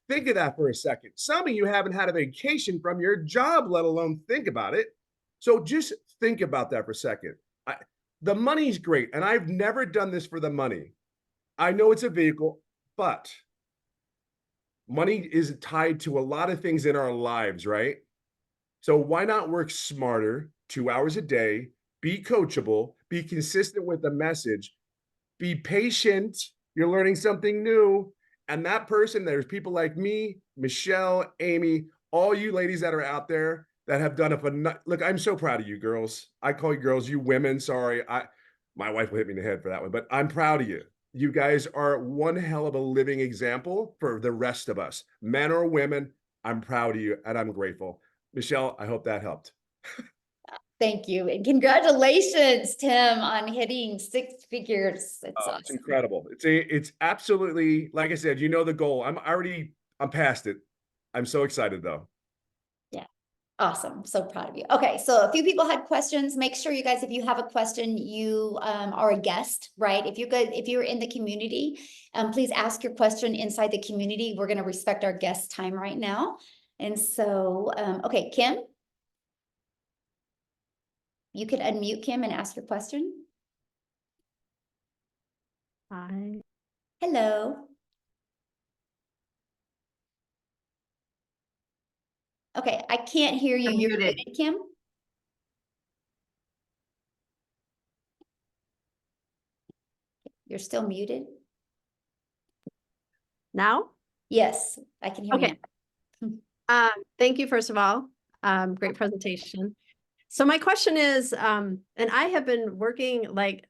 S5: Think of that for a second. Some of you haven't had a vacation from your job, let alone think about it. So just think about that for a second. The money's great, and I've never done this for the money. I know it's a vehicle, but money is tied to a lot of things in our lives, right? So why not work smarter, 2 hours a day, be coachable, be consistent with the message, be patient. You're learning something new. And that person, there's people like me, Michelle, Amy, all you ladies that are out there that have done look, I'm so proud of you girls. I call you girls, you women. Sorry. My wife will hit me in the head for that one, but I'm proud of you. You guys are one hell of a living example for the rest of us, men or women. I'm proud of you and I'm grateful. Michelle, I hope that helped.
S1: Thank you. And congratulations, Tim, on hitting 6 figures. It's awesome.
S5: It's incredible. It's absolutely, like I said, you know the goal. I'm past it. I'm so excited though.
S1: Yeah. Awesome. So proud of you. Okay. So a few people had questions. Make sure you guys, if you have a question, you are a guest, right? If you're in the community, please ask your question inside the community. We're going to respect our guest time right now. And so, okay, Kim, you could unmute Kim and ask your question.
S6: Hi.
S1: Hello. Okay, I can't hear you. You're
S4: Muted.
S1: muted, Kim. You're still muted.
S6: Now?
S1: Yes, I can hear you.
S6: Okay. Thank you, first of all. Great presentation. So my question is, and I have been working like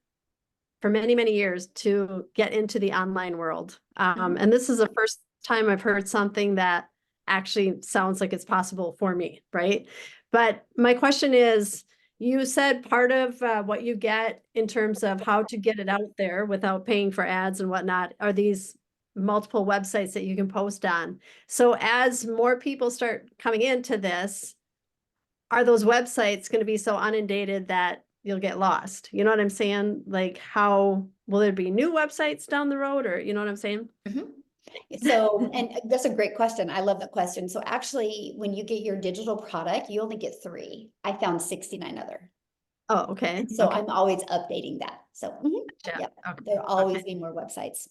S6: for many, many years to get into the online world. And this is the first time I've heard something that actually sounds like it's possible for me, right? But my question is, you said part of what you get in terms of how to get it out there without paying for ads and whatnot are these multiple websites that you can post on. So as more people start coming into this, are those websites going to be so inundated that you'll get lost? You know what I'm saying? Like, how will there be new websites down the road, or you know what I'm saying?
S1: So, and that's a great question. I love that question. So actually, when you get your digital product, you only get 3. I found 69 other.
S6: Oh, okay.
S1: And so
S6: Okay.
S1: I'm always updating that. So
S6: Gotcha.
S1: yep,
S6: Okay.
S1: there'll always
S6: Okay.
S1: be more websites.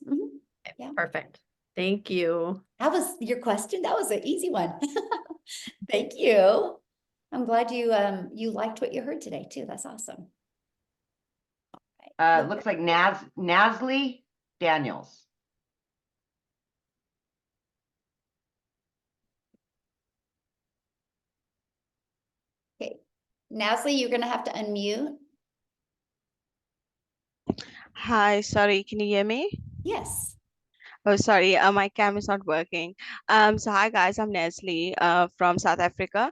S1: Yeah.
S6: Perfect. Thank you.
S1: That was your question. That was an easy one. Thank you. I'm glad you liked what you heard today too. That's awesome.
S4: Looks like Nasli Daniels.
S1: Okay, Nasli, you're gonna have to unmute.
S7: Hi, sorry, can you hear me?
S1: Yes.
S7: Oh, sorry, my cam is not working. So hi guys, I'm Nestle, from South Africa.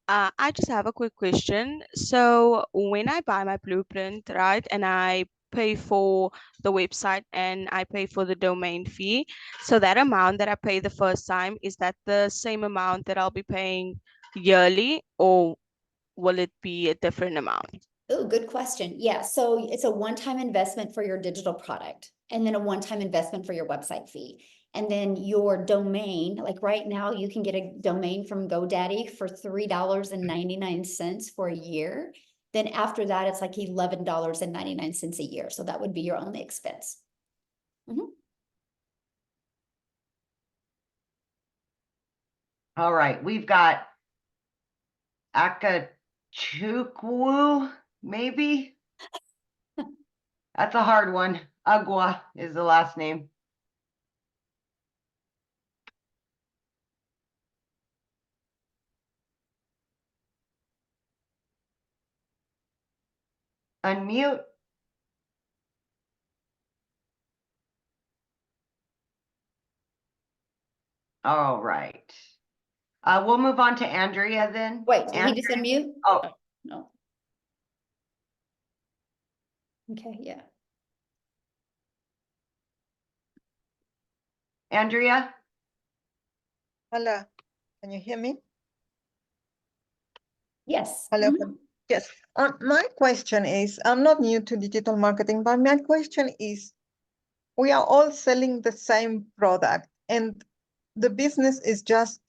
S7: I just have a quick question. So when I buy my blueprint, right, and I pay for the website and I pay for the domain fee, so that amount that I pay the first time, is that the same amount that I'll be paying yearly, or will it be a different amount?
S1: Oh, good question. Yeah, so it's a one-time investment for your digital product, and then a one-time investment for your website fee. And then your domain, like right now, you can get a domain from GoDaddy for $3.99 for a year. Then after that, it's like $11.99 a year. So that would be your only expense.
S4: All right, we've got Akachukwu, maybe? That's a hard one. Agua is the last name. Unmute. All right. We'll move on to Andrea then.
S1: Wait, did he just unmute?
S4: Oh,
S1: No. Okay, yeah.
S4: Andrea?
S8: Hello, can you hear me?
S1: Yes.
S8: Hello.
S1: Mhm.
S8: Yes. My question is, I'm not new to digital marketing, but my question is, we are all selling the same product, and the business is just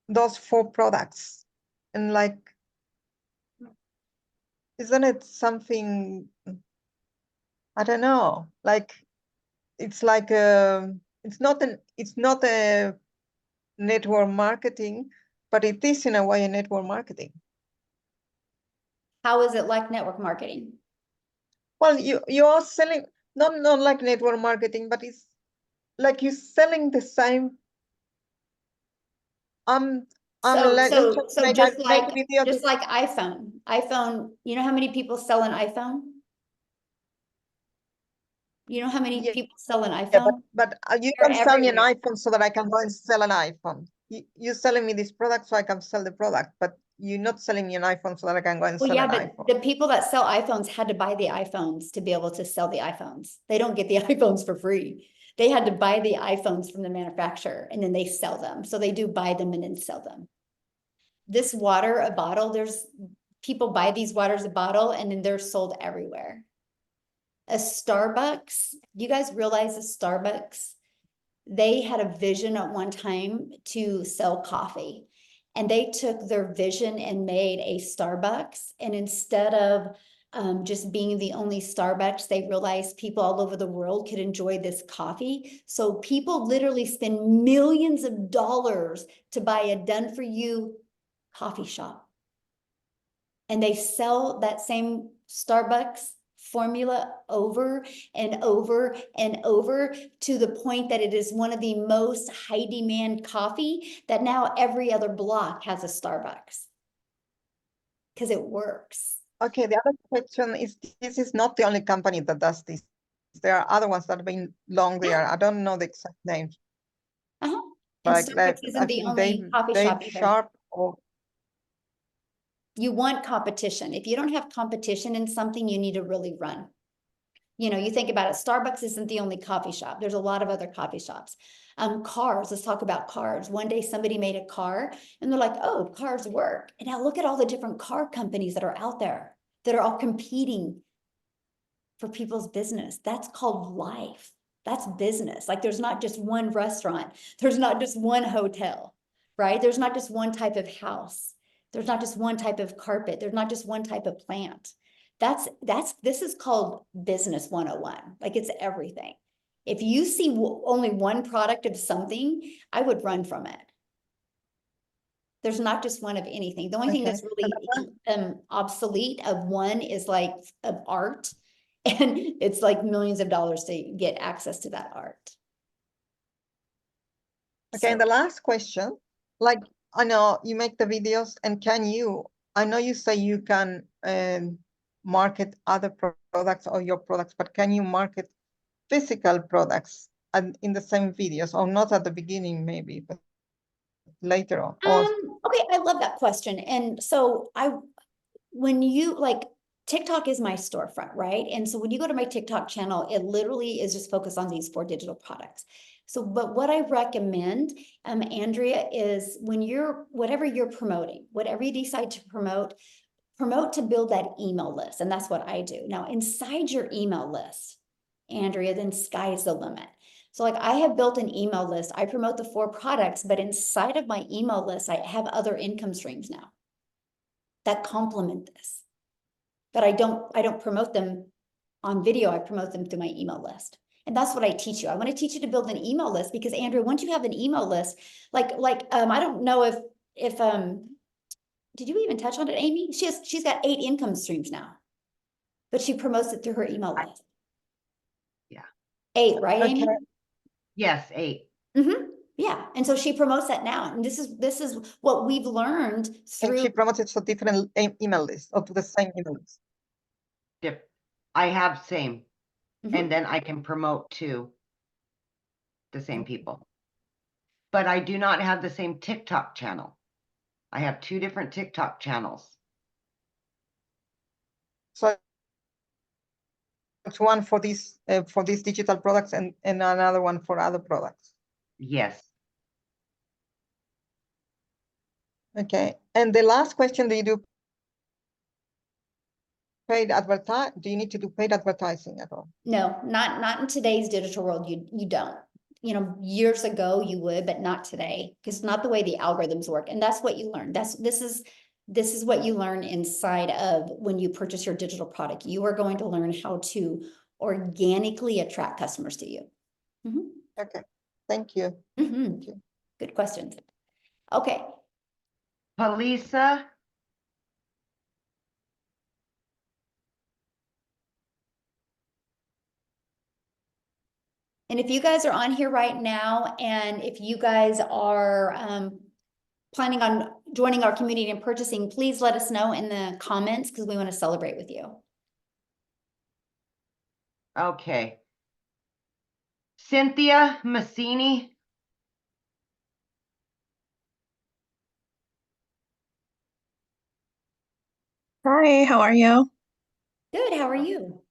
S8: those 4 products. And like, isn't it something, I don't know, like, it's like it's not a network marketing, but it is in a way a network marketing.
S1: How is it like network marketing?
S8: Well, you are selling not like network marketing, but it's like you're selling the same. I'm like,
S1: So just
S8: make
S1: like
S8: video
S1: just like iPhone, you know how many people sell an iPhone? You know how many
S8: yeah,
S1: people sell an
S8: yeah,
S1: iPhone?
S8: but you
S1: They're
S8: don't sell me an
S1: everywhere.
S8: iPhone so that I can go and sell an iPhone. You're selling me this product so I can sell the product, but you're not selling me an iPhone so that I can go and
S1: Well,
S8: sell
S1: yeah,
S8: an
S1: but
S8: iPhone.
S1: the people that sell iPhones had to buy the iPhones to be able to sell the iPhones. They don't get the iPhones for free. They had to buy the iPhones from the manufacturer and then they sell them. So they do buy them and then sell them. This water, a bottle, there's people buy these waters a bottle and then they're sold everywhere. A Starbucks, you guys realize a Starbucks, they had a vision at one time to sell coffee. And they took their vision and made a Starbucks. And instead of just being the only Starbucks, they realized people all over the world could enjoy this coffee. So people literally spend millions of dollars to buy a done-for-you coffee shop. And they sell that same Starbucks formula over and over and over to the point that it is one of the most high demand coffee that now every other block has a Starbucks. Because it works.
S8: Okay, the other question is, this is not the only company that does this. There are other ones that have been long there. I don't know the exact names.
S1: Uh-huh. And
S8: Like
S1: Starbucks
S8: I
S1: isn't the
S8: think
S1: only coffee shop
S8: Dave
S1: either.
S8: Sharp or
S1: You want competition. If you don't have competition in something, you need to really run. You know, you think about it, Starbucks isn't the only coffee shop. There's a lot of other coffee shops. Cars, let's talk about cars. One day somebody made a car and they're like, oh, cars work. And now look at all the different car companies that are out there that are all competing for people's business. That's called life. That's business. Like there's not just one restaurant. There's not just one hotel, right? There's not just one type of house. There's not just one type of carpet. There's not just one type of plant. This is called business 101. Like it's everything. If you see only one product of something, I would run from it. There's not just one of anything. The only thing that's really obsolete of one is like of art. And it's like millions of dollars to get access to that art.
S8: okay, and the last question, like I know you make the videos and I know you say you can market other products or your products, but can you market physical products in the same videos, or not at the beginning maybe, but later on?
S1: Okay, I love that question. And so when you like, TikTok is my storefront, right? And so when you go to my TikTok channel, it literally is just focused on these 4 digital products. So, but what I recommend, Andrea, is when whatever you're promoting, whatever you decide to promote to build that email list. And that's what I do. Now, inside your email list, Andrea, then sky's the limit. So like I have built an email list. I promote the 4 products, but inside of my email list, I have other income streams now that complement this. But I don't promote them on video. I promote them through my email list. And that's what I teach you. I want to teach you to build an email list because Andrea, once you have an email list, I don't know if did you even touch on it, Amy? She's got 8 income streams now, but she promotes it through her email list.
S4: Yeah.
S1: 8, right,
S8: Okay.
S1: Amy?
S4: Yes, 8.
S1: Mm-hmm. Yeah. And so she promotes that now. And this is what we've learned
S8: And
S1: through.
S8: she promotes it to different email lists or to the same email list.
S4: I have same.
S1: Mhm.
S4: And then I can promote to the same people. But I do not have the same TikTok channel. I have 2 different TikTok channels.
S8: So it's one for these digital products and another one for other products.
S4: Yes.
S8: Okay. And the last question, do you do paid advertise? Do you need to do paid advertising at all?
S1: No, not in today's digital world. You don't. You know, years ago you would, but not today, because not the way the algorithms work. And that's what you learn. This is what you learn inside of when you purchase your digital product. You are going to learn how to organically attract customers to you. Mm-hmm.
S8: Okay. Thank you.
S1: Mm-hmm.
S8: Thank you.
S1: Good questions. Okay.
S4: Palisa,
S1: And if you guys are on here right now, and if you guys are planning on joining our community and purchasing, please let us know in the comments because we want to celebrate with you.
S4: okay. Cynthia Massini.
S9: Hi, how are you?
S1: Good, how are you?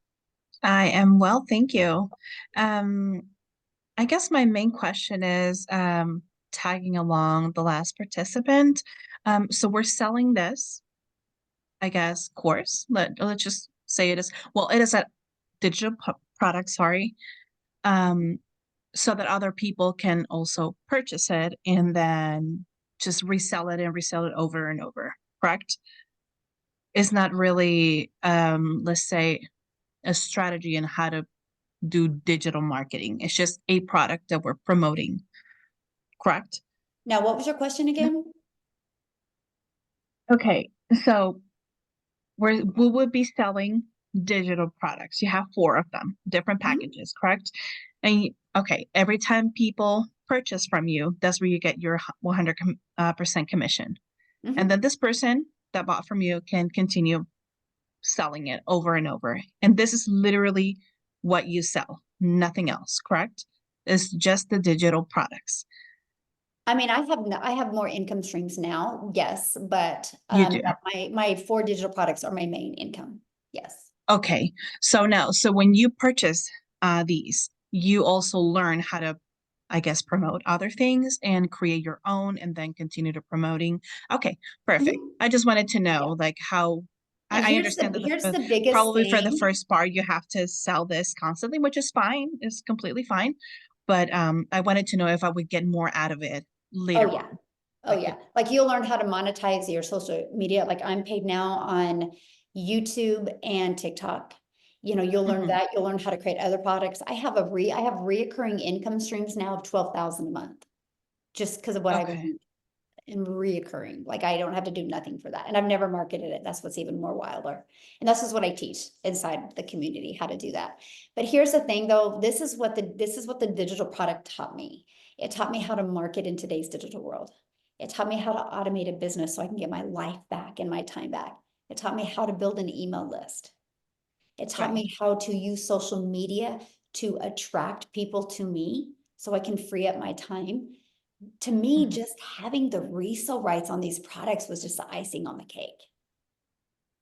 S9: I am well, thank you. I guess my main question is tagging along the last participant. So we're selling this, I guess, course. Let's just say it is, well, it is a digital product, sorry. So that other people can also purchase it and then just resell it over and over, correct? It's not really, let's say, a strategy on how to do digital marketing. It's just a product that we're promoting, correct?
S1: Now, what was your question again?
S9: Okay, so we would be selling digital products. You have 4 of them, different
S1: Mhm.
S9: packages, correct? And okay, every time people purchase from you, that's where you get your 100% commission.
S1: Mhm.
S9: And then this person that bought from you can continue selling it over and over. And this is literally what you sell, nothing else, correct? It's just the digital products.
S1: I mean, I have more income streams now, yes, but
S9: You do.
S1: my 4 digital products are my main income. Yes.
S9: Okay. So now, so when you purchase these, you also learn how to, I guess, promote other things and create your own and then continue to promoting. Okay, perfect.
S1: Mhm.
S9: I just wanted to
S1: Yeah.
S9: know like how
S1: And
S9: I understand that
S1: here's the biggest
S9: probably for the
S1: thing.
S9: first part you have to sell this constantly, which is fine, is completely fine. But I wanted to know if I would get more out of it later
S1: Oh yeah.
S9: on.
S1: Oh
S9: Like
S1: yeah. Like you'll learn how to monetize your social media. Like I'm paid now on YouTube and TikTok. You know, you'll learn
S9: Mhm.
S1: that. You'll learn how to create other products. I have reoccurring income streams now of 12,000 a month just because of what I've
S9: Okay.
S1: learned and reoccurring. Like I don't have to do nothing for that. And I've never marketed it. That's what's even more wilder. And this is what I teach inside the community, how to do that. But here's the thing though, this is what the digital product taught me. It taught me how to market in today's digital world. It taught me how to automate a business so I can get my life back and my time back. It taught me how to build an email list. It taught
S9: Right.
S1: me how to use social media to attract people to me so I can free up my time. To me,
S9: Mhm.
S1: just having the resale rights on these products was just the icing on the cake.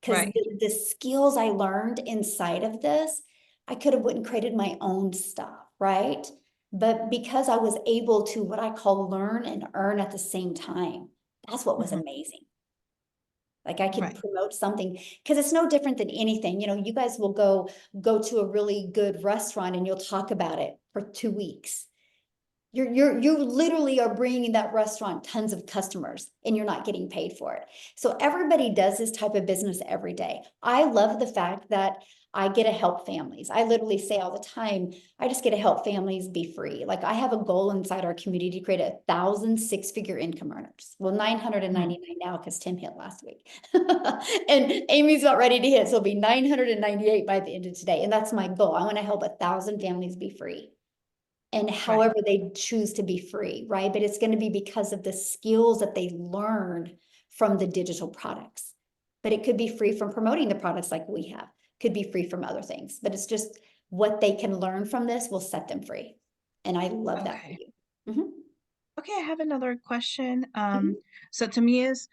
S1: Because
S9: Right.
S1: the skills I learned inside of this, I could have went and created my own stuff, right? But because I was able to what I call learn and earn at the same time, that's what was
S9: Mhm.
S1: amazing. Like I could
S9: Right.
S1: promote something because it's no different than anything. You know, you guys will go to a really good restaurant and you'll talk about it for 2 weeks. You literally are bringing that restaurant tons of customers and you're not getting paid for it. So everybody does this type of business every day. I love the fact that I get to help families. I literally say all the time, I just get to help families be free. Like I have a goal inside our community to create 1,000 six-figure income earners. Well, 999 now because Tim hit last week. And Amy's about ready to hit. So it'll be 998 by the end of today. And that's my goal. I want to help 1,000 families be free and
S9: Right.
S1: however they choose to be free, right? But it's going to be because of the skills that they learned from the digital products. But it could be free from promoting the products like we have, could be free from other things, but it's just what they can learn from this will set them free. And I love that for
S9: Okay.
S1: you. Mhm,
S9: Okay, I have another question.
S1: mhm,
S9: So to me is,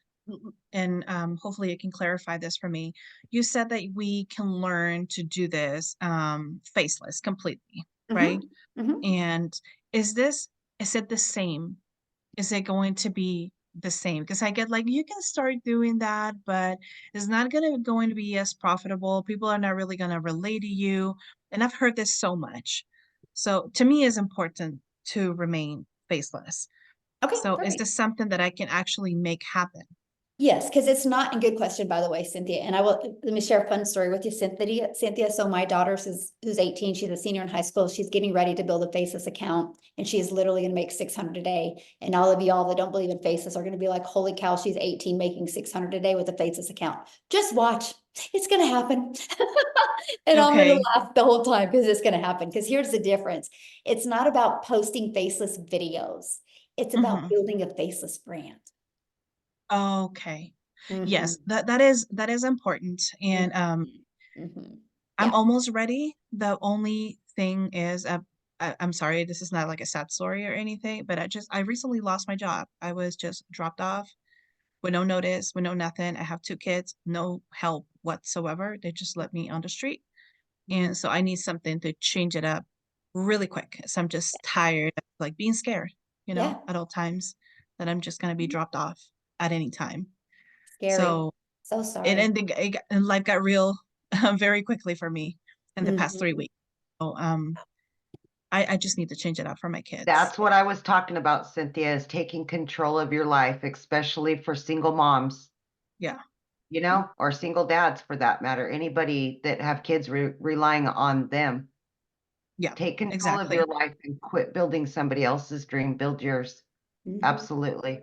S9: and hopefully you can clarify this for me. You said that we can learn to do this faceless completely, right?
S1: mhm, mhm.
S9: And is this, is it the same? Is it going to be the same? Because I get like you can start doing that, but it's not going to be as profitable. People are not really gonna relate to you. And I've heard this so much. So to me, it's important to remain faceless.
S1: Okay,
S9: So is
S1: perfect.
S9: this something that I can actually make happen?
S1: Yes, because it's not a good question, by the way, Cynthia. And I will let me share a fun story with you, Cynthia. Cynthia, so my daughter who's 18, she's a senior in high school. She's getting ready to build a Faceless account, and she is literally going to make 600 a day. And all of y'all that don't believe in Faceless are going to be like, "Holy cow, she's 18 making 600 a day with a Faceless account." Just watch, it's going to happen. And I'm going to
S9: Okay.
S1: laugh the whole time because it's going to happen. Because here's the difference: it's not about posting faceless videos; it's about
S9: Hmm.
S1: building a faceless brand.
S9: Okay.
S1: Mhm.
S9: Yes, that is important. And
S1: Mhm.
S9: I'm
S1: Yeah.
S9: almost ready. The only thing is, I'm sorry, this is not like a sad story or anything, but I recently lost my job. I was just dropped off with no notice, with no nothing. I have 2 kids, no help whatsoever. They just let me on the street.
S1: Mhm.
S9: And so I need something to change it up really quick. So I'm just tired of like being scared,
S1: Yeah.
S9: at all times that I'm just gonna be dropped off at any time.
S1: Scary.
S9: So
S1: So
S9: it
S1: sorry.
S9: ended, and life got real very quickly for me in the past 3
S1: Mhm.
S9: weeks. So I just need to change it up for my kids.
S4: That's what I was talking about, Cynthia, is taking control of your life, especially for single moms,
S9: Yeah,
S4: or single dads for that matter. Anybody that have kids relying on them.
S9: yeah,
S4: Take control of your
S9: exactly.
S4: life and quit building somebody else's dream. Build yours.
S1: Mhm.
S4: Absolutely.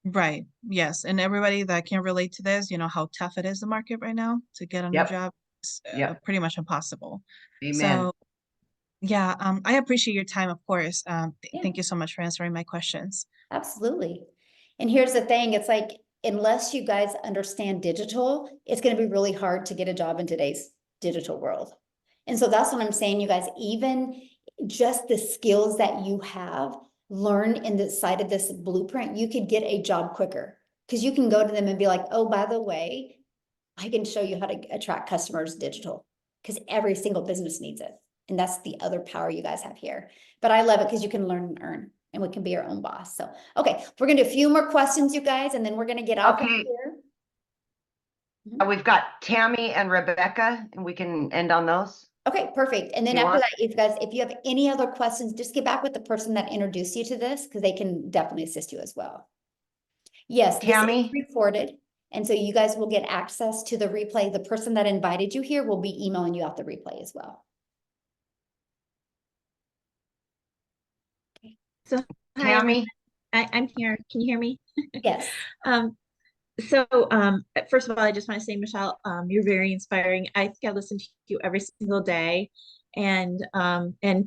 S9: Right. Yes. And everybody that can relate to this, you know how tough it is the market right now to get a new
S4: Yep.
S9: job.
S4: Yep.
S9: pretty much impossible.
S4: Amen.
S9: So yeah, I appreciate your time, of course.
S1: Yeah.
S9: Thank you so much for answering my questions.
S1: Absolutely. And here's the thing, it's like, unless you guys understand digital, it's going to be really hard to get a job in today's digital world. And so that's what I'm saying, you guys, even just the skills that you have learned in the side of this blueprint, you could get a job quicker because you can go to them and be like, oh, by the way, I can show you how to attract customers digital because every single business needs it. And that's the other power you guys have here. But I love it because you can learn and earn and we can be our own boss. So, okay, we're going to do a few more questions, you guys, and then we're going to get off of
S4: Okay.
S1: here.
S4: We've got Tammy and Rebecca, and we can end on those.
S1: Okay, perfect. And then
S4: You
S1: after
S4: want-
S1: that, if you have any other questions, just get back with the person that introduced you to this because they can definitely assist you as well. Yes, this is
S4: Tammy?
S1: recorded. And so you guys will get access to the replay. The person that invited you here will be emailing you out the replay as well.
S10: So hi,
S4: Tammy?
S10: I'm here. Can you hear me?
S1: Yes.
S10: First of all, I just want to say, Michelle, you're very inspiring. I think I listen to you every single day. And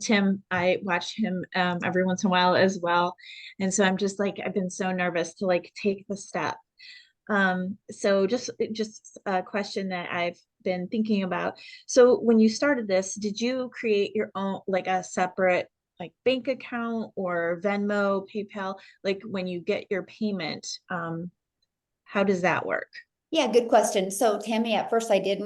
S10: Tim, I watch him every once in a while as well. And so I'm just like, I've been so nervous to like take the step. So just a question that I've been thinking about. So when you started this, did you create your own, like a separate like bank account or Venmo, PayPal? Like when you get your payment, how does that work?
S1: Yeah, good question. So Tammy, at first I did